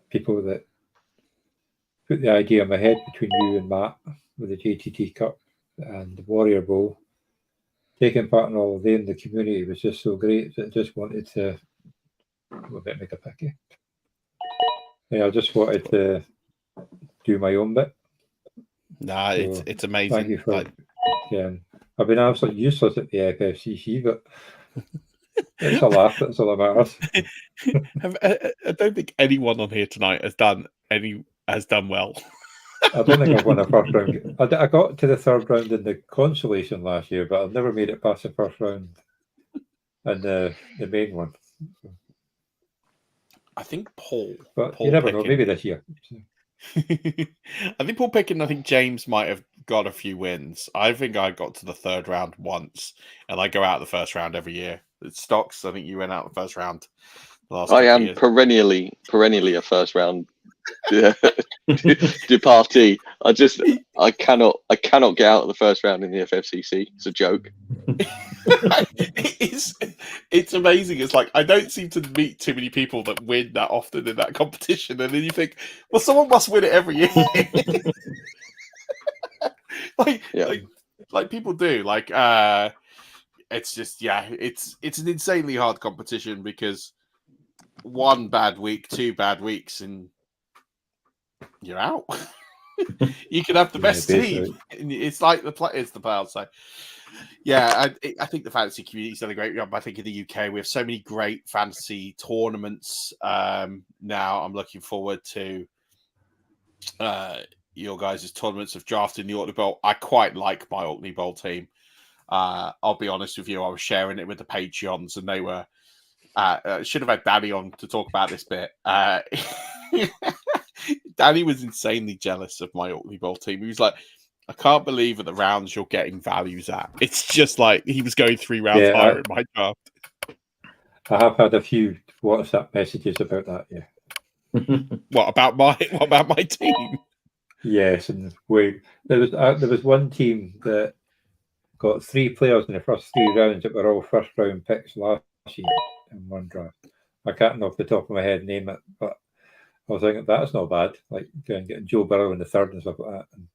people that put the idea in my head between you and Matt with the JTT Cup and the Warrior Bowl. Taking part in all of them, the community was just so great that I just wanted to make a picky. Yeah, I just wanted to do my own bit. Nah, so it's amazing. Thank you for I've been absolutely useless at the FFCC, but it's a laugh. That's all that matters. I don't think anyone on here tonight has done well. I don't think I've won a first round. I got to the third round in the consolation last year, but I've never made it past the first round and the main one. I think Paul. But Paul you never Pickin. know. Maybe this year. I think Paul Pickin. I think James might have got a few wins. I think I got to the third round once, and I go out the first round every year. It's Stocks. I think you went out the first round. I am perennially a first round departee. I cannot get out of the first round in the FFCC. It's a joke. It's amazing. It's like I don't seem to meet too many people that win that often in that competition, and then you think, well, someone must win it every year. like people do. Like it's just it's an insanely hard competition because one bad week, 2 bad weeks, and you're out. You can have the best team. It's like the playoffs. So, yeah, I think the fantasy community's done a great job. I think in the UK we have so many great fantasy tournaments. Now I'm looking forward to your guys' tournaments of drafting the Orkney Bowl. I quite like my Orkney Bowl team. I'll be honest with you. I was sharing it with the Patreons, and they were. Should have had Danny on to talk about this bit. Danny was insanely jealous of my Orkney Bowl team. He was like, I can't believe at the rounds you're getting values at. It's just like he was going 3 rounds higher in my draft. I have had a few WhatsApp messages about that, yeah. What about my team? Yes, and there was one team that got 3 players in the first 3 rounds that were all first round picks last year in one draft. I can't off the top of my head name it, but I was thinking that's not bad. Like getting Joe Burrow in the third and stuff like that. And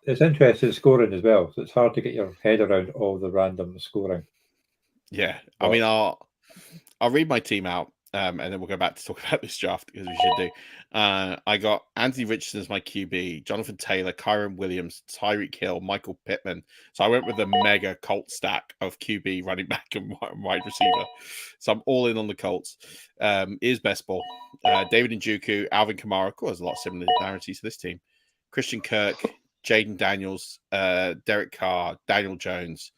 it's interesting scoring as well. So it's hard to get your head around all the random scoring. Yeah, I mean, I'll read my team out, and then we'll go back to talk about this draft because we should do. I got Anthony Richardson as my QB, Jonathan Taylor, Kyron Williams, Tyreek Hill, Michael Pittman. So I went with a mega Colt stack of QB, running back, and wide receiver. So I'm all in on the Colts. Is best ball. David Njoku, Alvin Kamara. Of course, there's a lot of similarities to this team. Christian Kirk, Jaden Daniels, Derek Carr, Daniel Jones,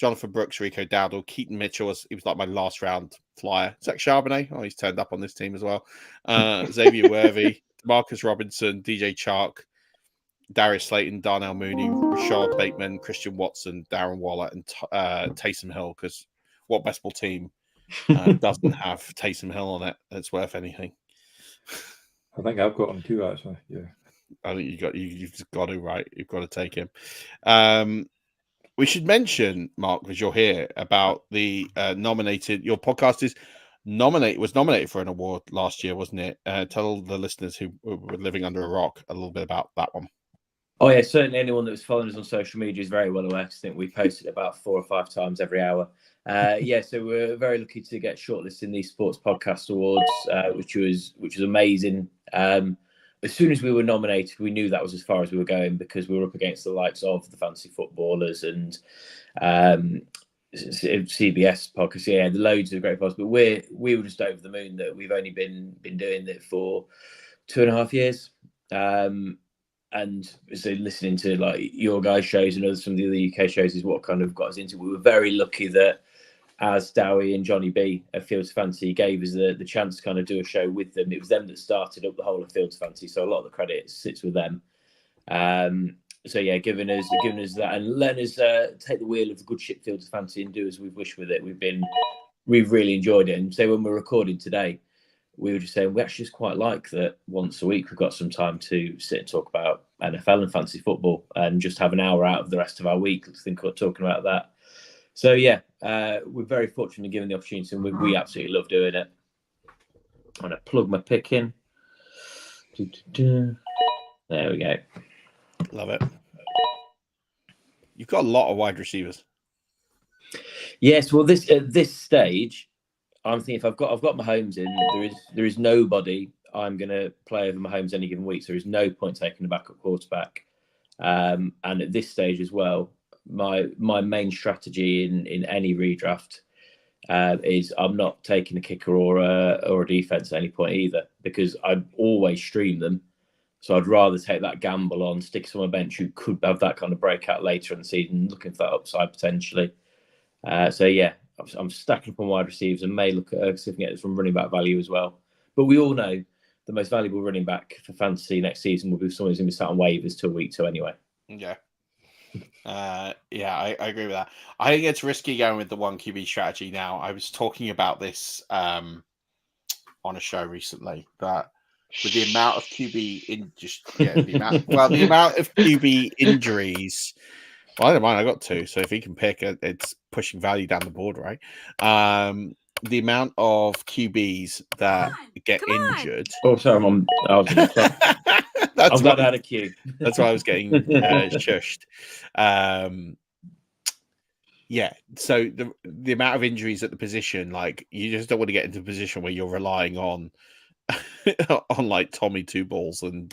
Jonathan Brooks, Rico Dowdle, Keaton Mitchell. He was like my last round flyer. Zach Charbonnet. Oh, he's turned up on this team as well. Xavier Worthy, Marcus Robinson, DJ Chark, Darius Slayton, Darnell Mooney, Rashard Bateman, Christian Watson, Darren Waller, and Taysom Hill. Because what best ball team doesn't have Taysom Hill on it that's worth anything? I think I've got him too, actually. Yeah. I think you've just got to, right. You've got to take him. We should mention, Mark, because you're here, about the nominated. Your podcast was nominated for an award last year, wasn't it? Tell the listeners who were living under a rock a little bit about that one. Oh yeah, certainly anyone that was following us on social media is very well aware. I think we posted about 4 or 5 times every hour. So we're very lucky to get shortlisted in these Sports Podcast Awards, which was amazing. As soon as we were nominated, we knew that was as far as we were going because we were up against the likes of the fantasy footballers and CBS podcast. Yeah, loads of great podcasts. But we were just over the moon that we've only been doing it for 2.5 years. And so listening to like your guys' shows and some of the other UK shows is what kind of got us into it. We were very lucky that as Dowie and Johnny B at Fields Fantasy gave us the chance to kind of do a show with them. It was them that started up the whole of Fields Fantasy, so a lot of the credit sits with them. So yeah, giving us that and letting us take the wheel of the good ship Fields Fantasy and do as we've wished with it. We've really enjoyed it. And so when we're recording today, we were just saying we actually just quite like that once a week we've got some time to sit and talk about NFL and fantasy football and just have an hour out of the rest of our week to think about talking about that. So yeah, we're very fortunate given the opportunity and we absolutely love doing it. I'm going to plug my pick in. There we go. Love it. You've got a lot of wide receivers. Yes, well, at this stage, I'm thinking if I've got Mahomes in, there is nobody I'm going to play over Mahomes any given week. So there is no point taking a backup quarterback. And at this stage as well, my main strategy in any redraft is I'm not taking a kicker or a defense at any point either because I always stream them. So I'd rather take that gamble on sticking on my bench who could have that kind of breakout later in the season, looking for that upside potentially. So yeah, I'm stacking up on wide receivers and may look at see if we can get some running back value as well. But we all know the most valuable running back for fantasy next season will be someone who's going to be sat on waivers till week 2 anyway. Yeah. I agree with that. I think it's risky going with the 1 QB strategy now. I was talking about this on a show recently that with the amount of QB the amount of QB injuries. Well, I don't mind. I got 2, so if he can pick, it's pushing value down the board, right? The amount of QBs that get injured. Oh, sorry, I'm glad I had a cue. That's why I was getting shushed. Yeah, so the amount of injuries at the position, like you just don't want to get into a position where you're relying on like Tommy Two Balls and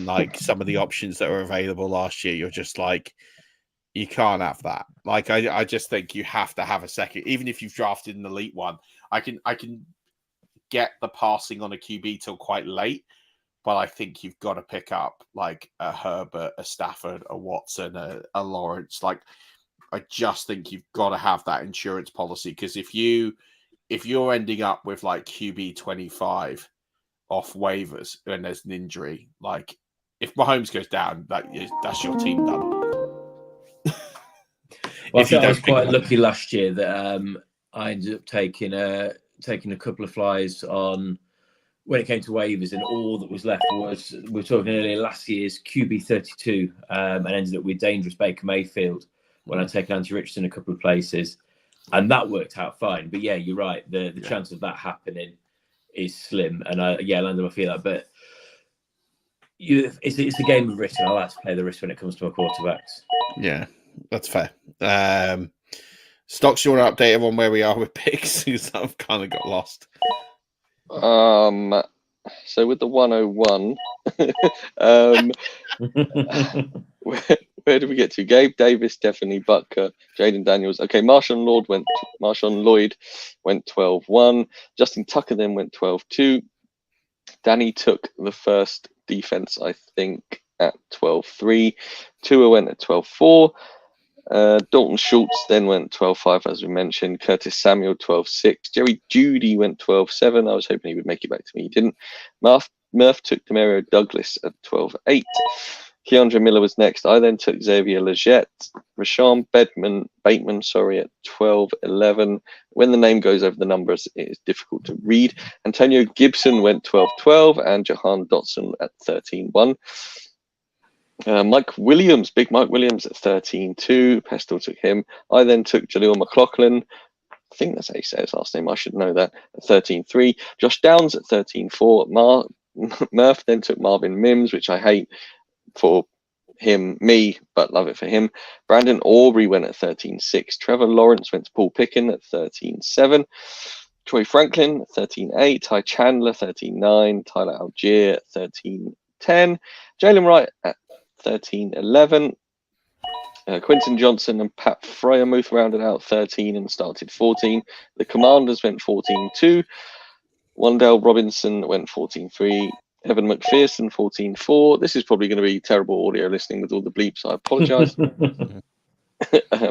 like some of the options that were available last year. You're just like, you can't have that. Like I just think you have to have a second, even if you've drafted an elite one. I can get the passing on a QB till quite late, but I think you've got to pick up like a Herbert, a Stafford, a Watson, a Lawrence. Like I just think you've got to have that insurance policy because if you're ending up with like QB 25 off waivers and there's an injury, like if Mahomes goes down, that's your team done. Well, I was quite lucky last year that I ended up taking a couple of flies on when it came to waivers, and all that was left was we were talking earlier last year's QB 32, and ended up with dangerous Baker Mayfield when I'd taken Anthony Richardson a couple of places, and that worked out fine. But yeah, you're right. The chance of that happening is slim, and I landed my feet that. But it's a game of risk, and I like to play the risk when it comes to my quarterbacks. Yeah. That's fair. Stocks, you want to update everyone where we are with picks? Because I've kind of got lost. So with the 101, where did we get to? Gabe Davis, Stephanie Butker, Jaden Daniels. Okay, Marshawn Lloyd went 12-1. Justin Tucker then went 12-2. Danny took the first defense, I think, at 12-3. Tua went at 12-4. Dalton Schultz then went 12-5, as we mentioned. Curtis Samuel 12-6. Jerry Judy went 12-7. I was hoping he would make it back to me. He didn't. Murph took Demario Douglas at 12-8. Keandre Miller was next. I then took Xavier Legette. Rashawn Bateman, at 12-11. When the name goes over the numbers, it is difficult to read. Antonio Gibson went 12-12, and Jahan Dotson at 13-1. Mike Williams, Big Mike Williams at 13-2. Pestle took him. I then took Jaleel McLaughlin. I think that's how you say his last name. I should know that. At 13-3. Josh Downs at 13-4. Murph then took Marvin Mims, which I hate for me, but love it for him. Brandon Aubrey went at 13-6. Trevor Lawrence went to Paul Pickin at 13-7. Troy Franklin at 13-8. Ty Chandler 13-9. Tyler Algier at 13-10. Jalen Wright at 13-11. Quentin Johnson and Pat Freiermuth rounded out 13 and started 14. The Commanders went 14-2. Wandale Robinson went 14-3. Evan McPherson 14-4. This is probably going to be terrible audio listening with all the bleeps. I apologize.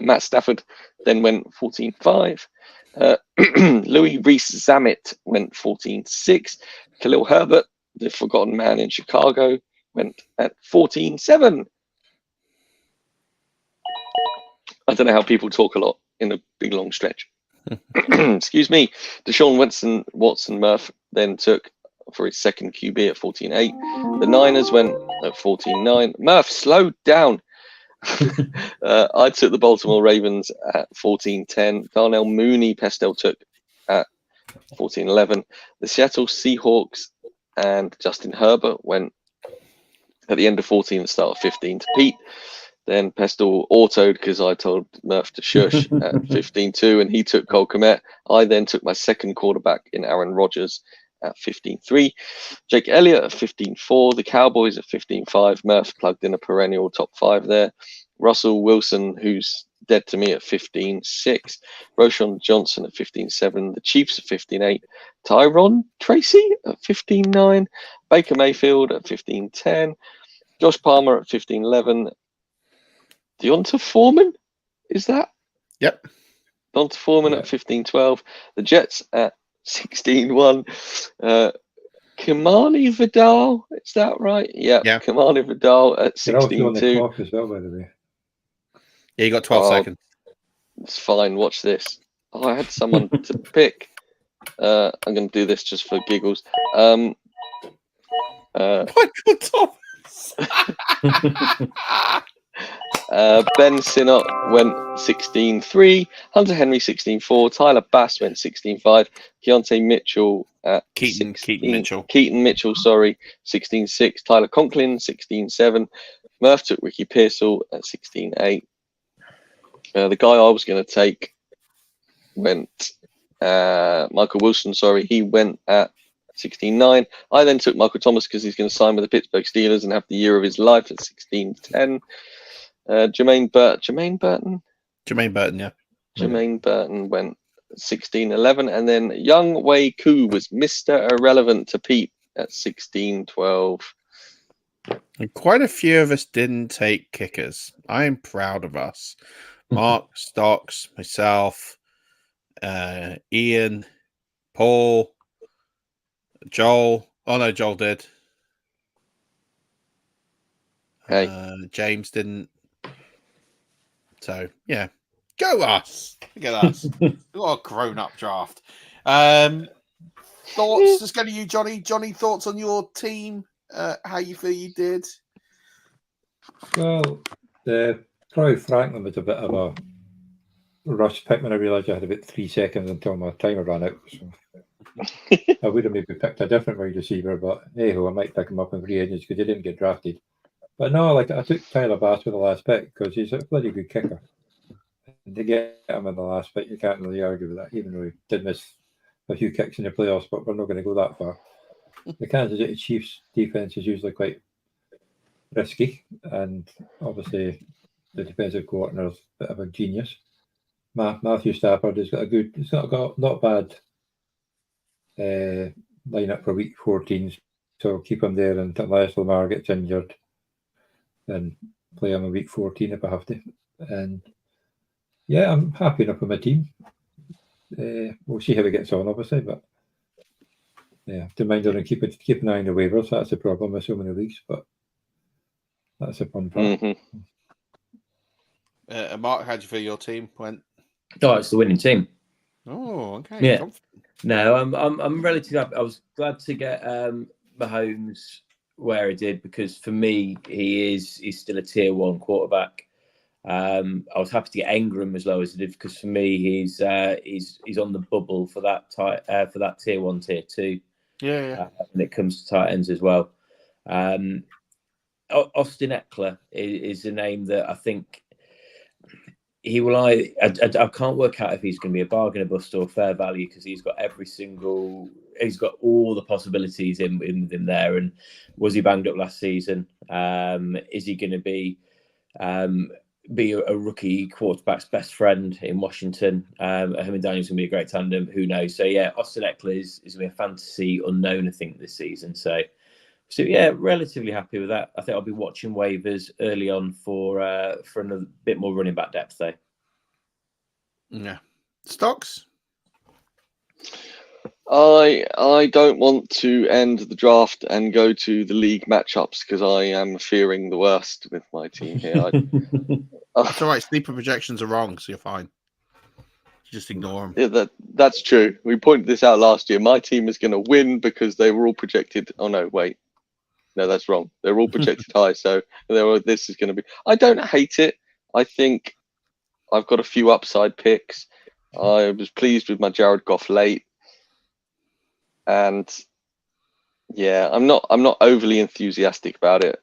Matt Stafford then went 14-5. Louis Reese-Zammit went 14-6. Khalil Herbert, the forgotten man in Chicago, went at 14-7. I don't know how people talk a lot in a big long stretch. Excuse me. Deshaun Watson Murph then took for his second QB at 14-8. The Niners went at 14-9. Murph slowed down. I took the Baltimore Ravens at 14-10. Darnell Mooney Pestel took at 14-11. The Seattle Seahawks and Justin Herbert went at the end of 14 and start of 15 to Pete. Then Pestel autoed because I told Murph to shush at 15-2, and he took Cole Kmet. I then took my second quarterback in Aaron Rodgers at 15-3. Jake Elliott at 15-4. The Cowboys at 15-5. Murph plugged in a perennial top 5 there. Russell Wilson, who's dead to me, at 15-6. Roschon Johnson at 15-7. The Chiefs at 15-8. Tyron Tracy at 15-9. Baker Mayfield at 15-10. Josh Palmer at 15-11. Deonta Foreman, is that? Yep. Deonta Foreman at 15-12. The Jets at 16-1. Kimani Vidal, is that right? Yeah. Kimani Vidal at 16-2. As well, by the way. Yeah, you got 12 seconds. It's fine. Watch this. I had someone to pick. I'm going to do this just for giggles. Michael Thomas. Ben Sinnott went 16-3. Hunter Henry 16-4. Tyler Bass went 16-5. Keontae Mitchell at Keaton Mitchell, 16-6. Tyler Conklin 16-7. Murph took Ricky Pearsall at 16-8. The guy I was going to take went Michael Wilson. He went at 16-9. I then took Michael Thomas because he's going to sign with the Pittsburgh Steelers and have the year of his life at 16-10. Jermaine Burton, yeah. Jermaine Burton went 16-11, and then Young Wei Koo was Mr. Irrelevant to Pete at 16-12. And quite a few of us didn't take kickers. I am proud of us. Mark, Stocks, myself, Ian, Paul, Joel. Oh no, Joel did. James didn't. So yeah, go us. Look at us. What a grown-up draft. Thoughts? Let's go to you, Johnny. Johnny, thoughts on your team? How you feel you did? Well, Troy Franklin was a bit of a rush pick when I realised I had about 3 seconds until my timer ran out. So I would have maybe picked a different wide receiver, but hey-ho, I might pick him up in free agents because he didn't get drafted. But no, I took Tyler Bass with the last pick because he's a bloody good kicker. And to get him in the last pick, you can't really argue with that, even though he did miss a few kicks in the playoffs, but we're not going to go that far. The Kansas City Chiefs defense is usually quite risky, and obviously the defensive coordinator is a bit of a genius. Matthew Stafford has got not bad lineup for week 14, so keep him there unless Lamar gets injured. Then play him in week 14 if I have to. And Yeah, I'm happy enough with my team. We'll see how it gets on, obviously, but yeah, to mind on and keep an eye on the waivers. That's the problem with so many leagues, but that's a fun part. Mark, how do you feel your team went? Oh, it's the winning team. Oh, okay. Yeah. No, I'm relatively happy. I was glad to get Mahomes where he did, because for me he's still a tier 1 quarterback. I was happy to get Ingram as low as he did, because for me he's on the bubble for that for that tier 1, tier 2. Yeah. When it comes to tight ends as well. Austin Eckler is a name that I think he will. I can't work out if he's going to be a bargain, a bust, or a fair value, because he's got all the possibilities in there. And was he banged up last season? Is he going to be a rookie quarterback's best friend in Washington? Him and Daniel's going to be a great tandem. Who knows? So yeah, Austin Eckler is going to be a fantasy unknown, I think, this season. So yeah, relatively happy with that. I think I'll be watching waivers early on for another bit more running back depth though. Yeah. Stocks? I don't want to end the draft and go to the league matchups, because I am fearing the worst with my team here. That's all right. Sleeper projections are wrong, so you're fine. Just ignore them. Yeah, that's true. We pointed this out last year. My team is going to win because they were all projected. Oh no, wait. No, that's wrong. They're all projected high, so this is going to be. I don't hate it. I think I've got a few upside picks. I was pleased with my Jared Goff late, and yeah, I'm not overly enthusiastic about it.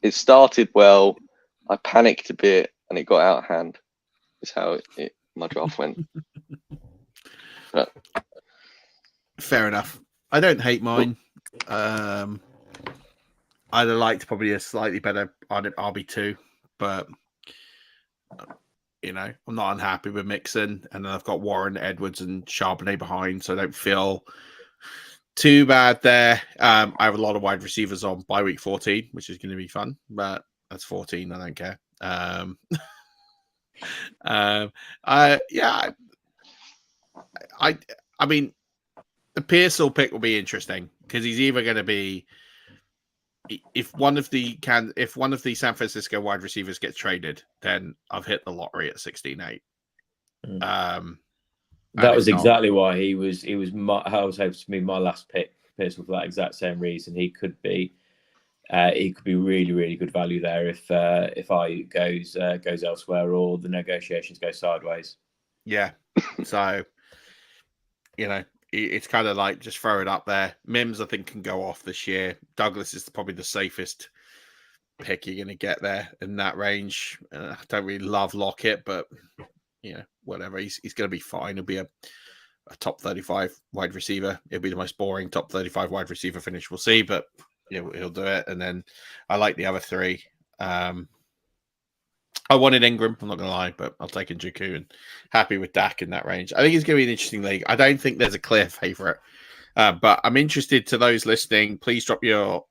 It started well. I panicked a bit, and it got out of hand. Is how my draft went. But, fair enough. I don't hate mine. I'd have liked probably a slightly better RB2, but I'm not unhappy with Mixon, and then I've got Warren, Edwards, and Charbonnet behind, so I don't feel too bad there. I have a lot of wide receivers on by week 14, which is going to be fun, but that's 14. I don't care. I mean, the Pearsall pick will be interesting, because he's either going to be, if one of the San Francisco wide receivers gets traded, then I've hit the lottery at 16-8. That was exactly why he was I was hoping to be my last pick, Pearsall, for that exact same reason. He could be really, really good value there if I goes elsewhere, or the negotiations go sideways. Yeah. So it's kind of like just throw it up there. Mims, I think, can go off this year. Douglas is probably the safest pick you're going to get there in that range. I don't really love Lockett, but whatever. He's going to be fine. He'll be a top 35 wide receiver. It'll be the most boring top 35 wide receiver finish we'll see, but he'll do it. And then I like the other three. I wanted Ingram, I'm not going to lie, but I'll take Njoku, and happy with Dak in that range. I think it's going to be an interesting league. I don't think there's a clear favorite, but I'm interested to those listening. Please drop your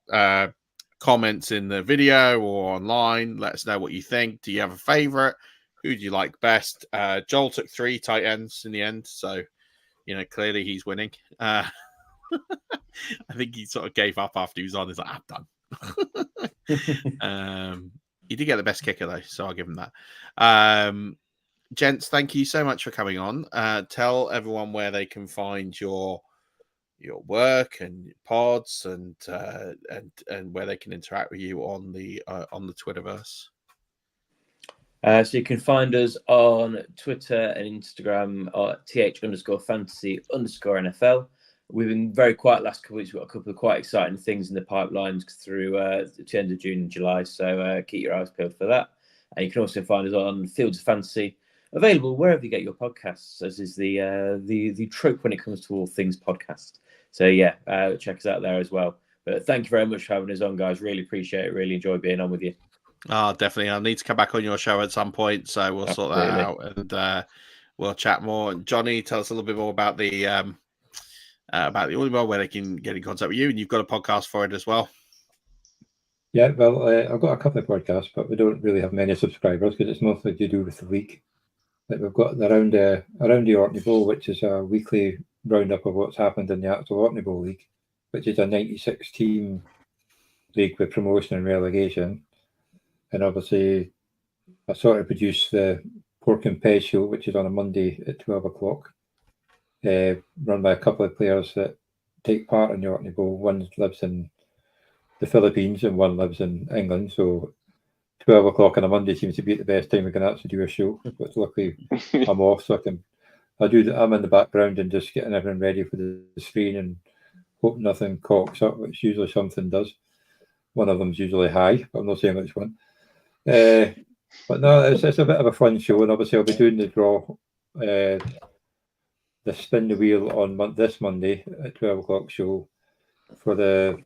comments in the video or online. Let us know what you think. Do you have a favorite? Who do you like best? Joel took 3 tight ends in the end, so clearly he's winning. I think he sort of gave up after he was on. He's like, I'm done. He did get the best kicker though, so I'll give him that. Gents, thank you so much for coming on. Tell everyone where they can find your work and pods, and where they can interact with you on the Twitterverse. So you can find us on Twitter and Instagram at th_fantasy_NFL. We've been very quiet last couple of weeks. We've got a couple of quite exciting things in the pipelines through the end of June and July. So keep your eyes peeled for that. And you can also find us on Fields of Fantasy, available wherever you get your podcasts, as is the trope when it comes to all things podcast. So yeah, check us out there as well. But thank you very much for having us on, guys. Really appreciate it. Really enjoy being on with you. Oh, definitely. I'll need to come back on your show at some point, so we'll sort that out, and we'll chat more. And Johnny, tell us a little bit more about the Audible, where they can get in contact with you, and you've got a podcast for it as well. Yeah, well, I've got a couple of podcasts, but we don't really have many subscribers because it's mostly to do with the league. Like we've got around the Orkney Bowl, which is a weekly roundup of what's happened in the actual Orkney Bowl League, which is a 96 team league with promotion and relegation. And obviously, I sort of produce the Pork and Pay show, which is on a Monday at 12 o'clock, run by a couple of players that take part in the Orkney Bowl. One lives in the Philippines and one lives in England. So 12 o'clock on a Monday seems to be the best time we can actually do a show. But luckily, I'm off, so I'm in the background and just getting everything ready for the screen and hope nothing cocks up, which usually something does. One of them's usually high, but I'm not saying which one. But no, it's a bit of a fun show, and obviously I'll be doing the draw, the spin the wheel on this Monday at 12 o'clock show for the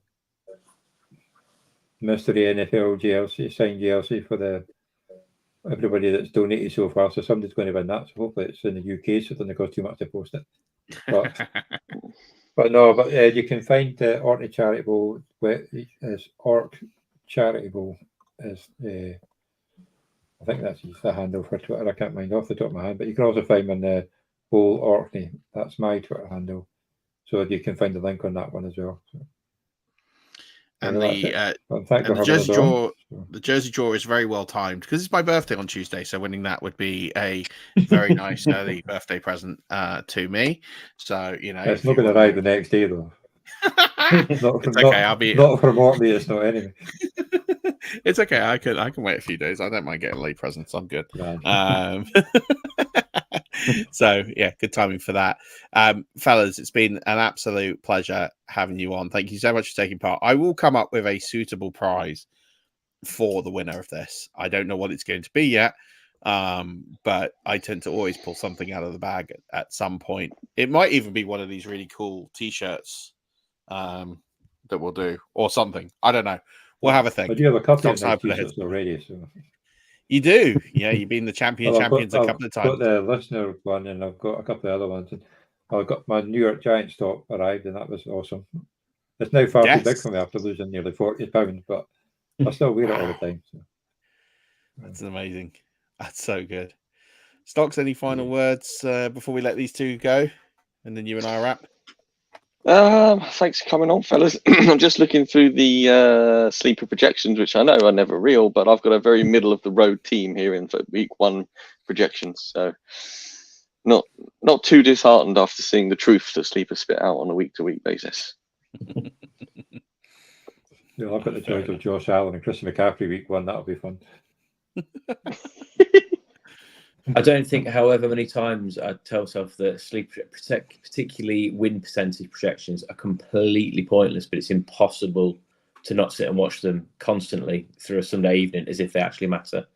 Mystery NFL GLC, signed GLC for everybody that's donated so far. So somebody's going to win that. So hopefully it's in the UK, so it doesn't cost too much to post it. But you can find the Orkney Charitable as Ork Charitable as I think that's the handle for Twitter. I can't mind off the top of my head, but you can also find me on the Bowl Orkney. That's my Twitter handle. So you can find the link on that one as well. So. And the Jersey draw is very well timed because it's my birthday on Tuesday. So winning that would be a very nice early birthday present to me. So it's not going to arrive the next day though. It's okay. Not from Orkney. It's not anyway. It's okay. I can wait a few days. I don't mind getting late presents. I'm good. So yeah, good timing for that. Fellas, it's been an absolute pleasure having you on. Thank you so much for taking part. I will come up with a suitable prize for the winner of this. I don't know what it's going to be yet, but I tend to always pull something out of the bag at some point. It might even be one of these really cool t-shirts that we'll do, or something. I don't know. We'll have a thing. I do have a couple of nice t-shirts already. So. You do, yeah. You've been the champions a couple of times. I've got the listener one, and I've got a couple of other ones. And I got my New York Giants top arrived, and that was awesome. It's now far too big for me after losing nearly 40 pounds, but I still wear it all the time. So. That's amazing. That's so good. Stocks, any final words before we let these two go, and then you and I wrap? Thanks for coming on, fellas. I'm just looking through the sleeper projections, which I know are never real, but I've got a very middle of the road team here in for week 1 projections. So not too disheartened after seeing the truth that sleeper spit out on a week-to-week basis. Yeah, I've got the choice of Josh Allen and Christian McCaffrey week 1. That'll be fun. I don't think, however many times I tell myself that sleep, particularly win percentage projections, are completely pointless, but it's impossible to not sit and watch them constantly through a Sunday evening as if they actually matter.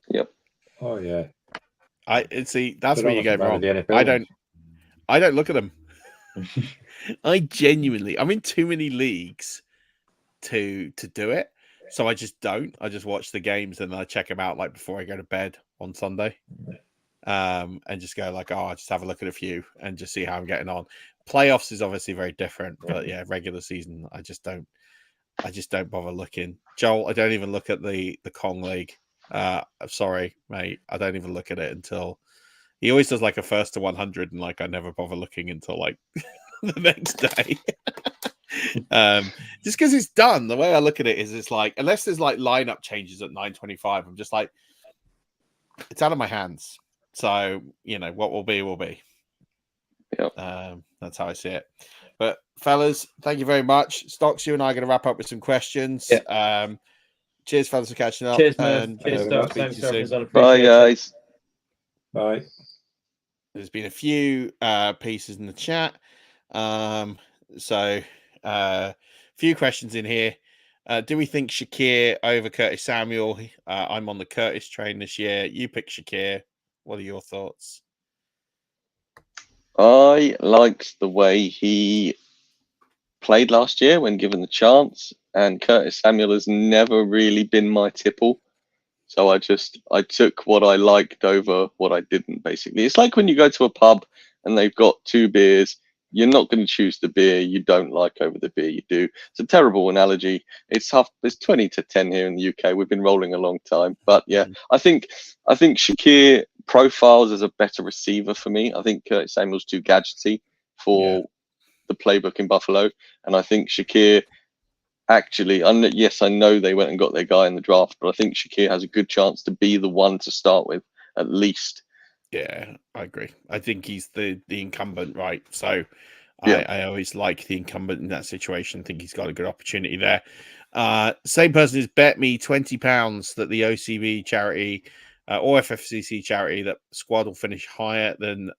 Yep. Oh yeah. That's where you go wrong. I don't look at them. I'm in too many leagues to do it. So I just don't. I just watch the games and I check them out like before I go to bed on Sunday, and just go like, I'll just have a look at a few and just see how I'm getting on. Playoffs is obviously very different, but yeah, regular season, I just don't bother looking. Joel, I don't even look at the Kong League. Sorry, mate, I don't even look at it until he always does like a 1st to 100, and like I never bother looking until like the next day. Just because it's done. The way I look at it is, it's like, unless there's like lineup changes at 9:25, I'm just like, it's out of my hands. So what will be will be. Yep. That's how I see it. But fellas, thank you very much. Stocks, you and I are going to wrap up with some questions. Yeah. Cheers, fellas, for catching up. Cheers, man. Cheers, Stocks. Thanks, bye, guys. Bye. There's been a few pieces in the chat. So few questions in here. Do we think Shakir over Curtis Samuel? I'm on the Curtis train this year. You pick Shakir. What are your thoughts? I liked the way he played last year when given the chance, and Curtis Samuel has never really been my tipple. So I took what I liked over what I didn't, basically. It's like when you go to a pub and they've got 2 beers. You're not going to choose the beer you don't like over the beer you do. It's a terrible analogy. It's tough. It's 20-10 here in the UK. We've been rolling a long time, but yeah, I think Shakir profiles as a better receiver for me. I think Curtis Samuel's too gadgety for the playbook in Buffalo, and I think Shakir actually, yes, I know they went and got their guy in the draft, but I think Shakir has a good chance to be the one to start with, at least. Yeah, I agree. I think he's the incumbent, right? So Yeah. I always like the incumbent in that situation. I think he's got a good opportunity there. Same person has bet me £20 that the OCB charity or FFCC charity that squad will finish higher than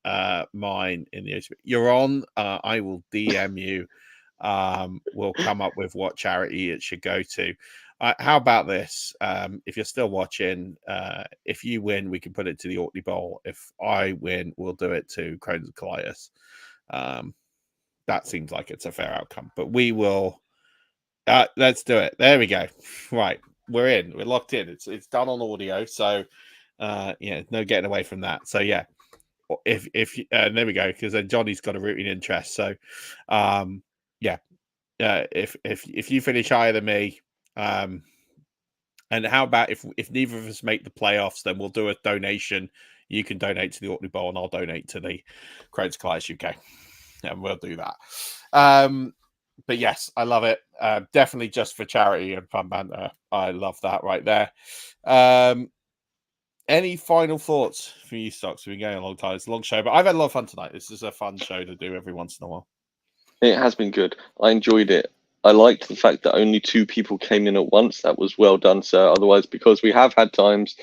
mine in the OCB. You're on. I will DM you. We'll come up with what charity it should go to. How about this? If you're still watching, if you win, we can put it to the Orkney Bowl. If I win, we'll do it to Crohn's and Colitis. That seems like it's a fair outcome, but we will. Let's do it. There we go. Right, we're in. We're locked in. It's done on audio, so yeah, no getting away from that. So yeah, if there we go, because then Johnny's got a rooting interest. So yeah. If you finish higher than me, and how about if neither of us make the playoffs, then we'll do a donation. You can donate to the Orkney Bowl, and I'll donate to the Crohn's Colitis UK, and we'll do that. But yes, I love it. Definitely just for charity and fun banter. I love that right there. Any final thoughts from you, Stocks? We've been going a long time. It's a long show, but I've had a lot of fun tonight. This is a fun show to do every once in a while. It has been good. I enjoyed it. I liked the fact that only 2 people came in at once. That was well done, sir. Otherwise, because we have had times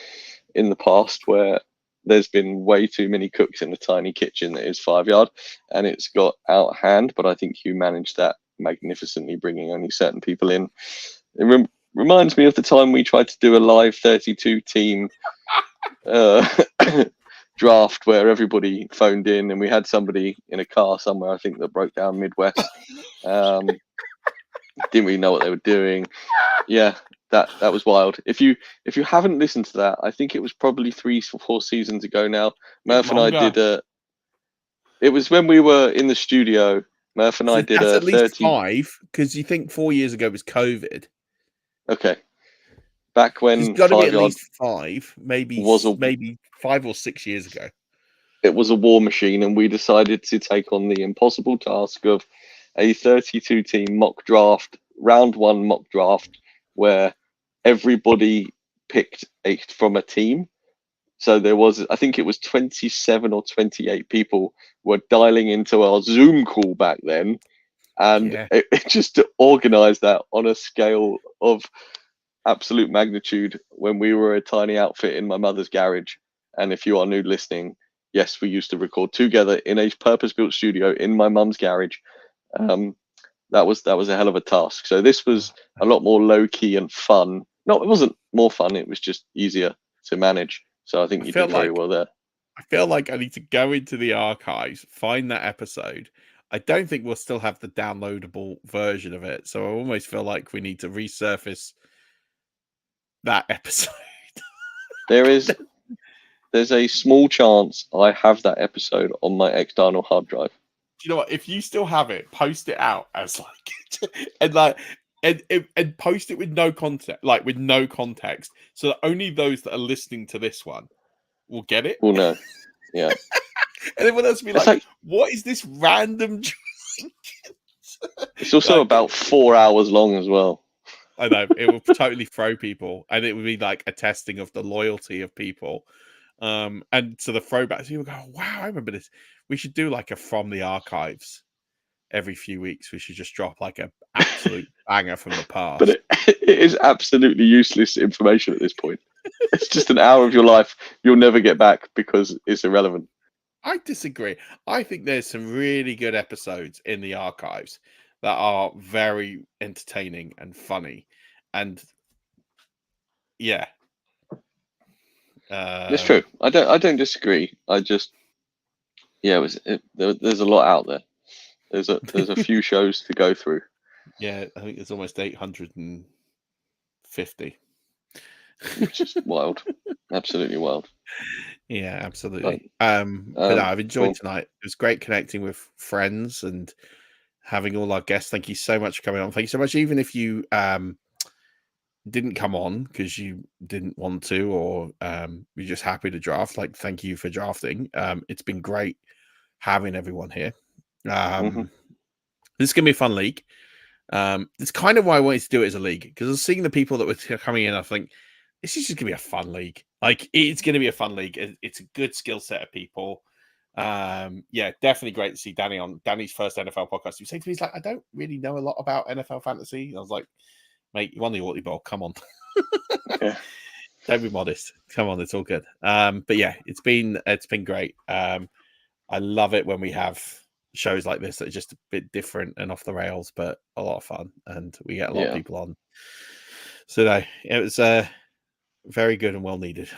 in the past where there's been way too many cooks in the tiny kitchen that is 5 Yard, and it's got out of hand. But I think you managed that magnificently, bringing only certain people in. It reminds me of the time we tried to do a live 32 team draft where everybody phoned in, and we had somebody in a car somewhere, I think, that broke down Midwest. Didn't really know what they were doing. Yeah, that was wild. If you haven't listened to that, I think it was probably 3 or 4 seasons ago now. Murph and I did it was when we were in the studio. Murph and I did that's a at least 30. 5, because you think 4 years ago was COVID. Okay. Back when It's got to be 5 at Yard least 5, maybe 5 or 6 years ago. It was a war machine, and we decided to take on the impossible task of a 32 team mock draft, round 1 mock draft, where everybody picked from a team. So there was, I think it was 27 or 28 people were dialing into our Zoom call back then. And it just to organize that on a scale of absolute magnitude when we were a tiny outfit in my mother's garage. And if you are new listening, yes, we used to record together in a purpose-built studio in my mum's garage. That was a hell of a task. So this was a lot more low-key and fun. No, it wasn't more fun. It was just easier to manage. So I think you did very well there. I feel like I need to go into the archives, find that episode. I don't think we'll still have the downloadable version of it. So I almost feel like we need to resurface that episode. There's a small chance I have that episode on my external hard drive. You know what? If you still have it, post it out as and post it with no context, so that only those that are listening to this one will get it. Will know. Yeah. And everyone else will be like, what is this random drink? It's also about 4 hours long as well. I know. It will totally throw people, and it would be like a testing of the loyalty of people. And so the throwbacks, people go, wow, I remember this. We should do like a from the archives every few weeks. We should just drop like an absolute banger from the past. But it is absolutely useless information at this point. It's just an hour of your life you'll never get back because it's irrelevant. I disagree. I think there's some really good episodes in the archives that are very entertaining and funny. And yeah. It's true. I don't disagree. I just there's a lot out there. There's a few shows to go through. Yeah, I think it's almost 850. Which is wild. Absolutely wild. Yeah, absolutely. But no, I've enjoyed tonight. It was great connecting with friends and having all our guests. Thank you so much for coming on. Thank you so much. Even if you didn't come on because you didn't want to, or you're just happy to draft, like, thank you for drafting. It's been great having everyone here. This is gonna be a fun league. It's kind of why I wanted to do it as a league, because I was seeing the people that were coming in. I think this is just gonna be a fun league. Like, it's gonna be a fun league. It's a good skill set of people. Yeah, definitely great to see Danny on Danny's first NFL podcast. He said to me, he's like, I don't really know a lot about NFL fantasy. And I was like, mate, you won the Auto Bowl. Come on. Yeah. Don't be modest. Come on, it's all good. But yeah, it's been great. I love it when we have shows like this that are just a bit different and off the rails, but a lot of fun, and we get a lot of people on. So no, it was very good and well needed.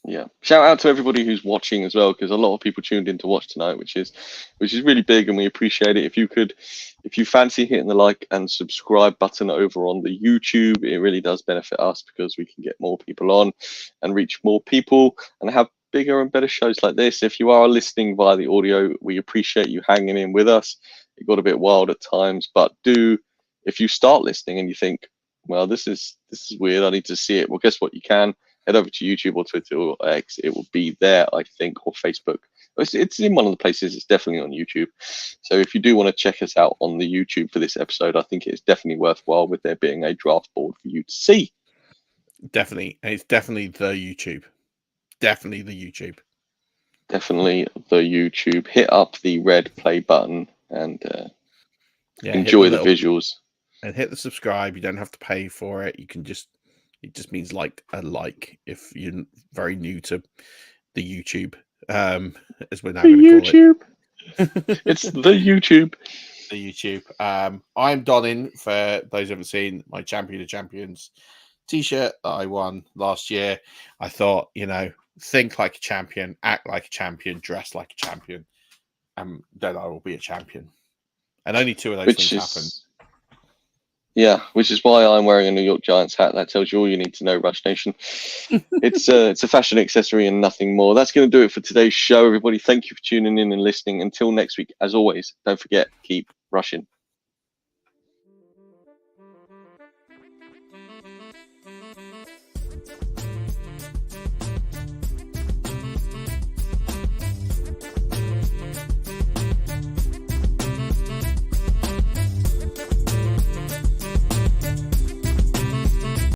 Yeah, shout out to everybody who's watching as well, because a lot of people tuned in to watch tonight, which is really big, and we appreciate it. If you fancy hitting the like and subscribe button over on the YouTube, it really does benefit us, because we can get more people on and reach more people and have bigger and better shows like this. If you are listening via the audio, we appreciate you hanging in with us. It got a bit wild at times, but if you start listening and you think, well, this is weird, I need to see it, well, guess what? You can head over to YouTube or Twitter or X. It will be there, I think, or Facebook. It's in one of the places. It's definitely on YouTube. So if you do want to check us out on the YouTube for this episode, I think it's definitely worthwhile, with there being a draft board for you to see. Definitely. And it's definitely the YouTube. Definitely the YouTube. Definitely the YouTube. Hit up the red play button and enjoy the visuals. And hit the subscribe. You don't have to pay for it. You can just, it just means like if you're very new to the YouTube, as we're now going to call it. It's the YouTube. The YouTube. I'm donning, for those who haven't seen, my Champion of Champions t-shirt that I won last year. I thought, think like a champion, act like a champion, dress like a champion, and then I will be a champion. And only two of those things happen. Yeah, which is why I'm wearing a New York Giants hat. That tells you all you need to know, Rush Nation. It's a fashion accessory and nothing more. That's going to do it for today's show, everybody. Thank you for tuning in and listening. Until next week, as always, don't forget, keep rushing.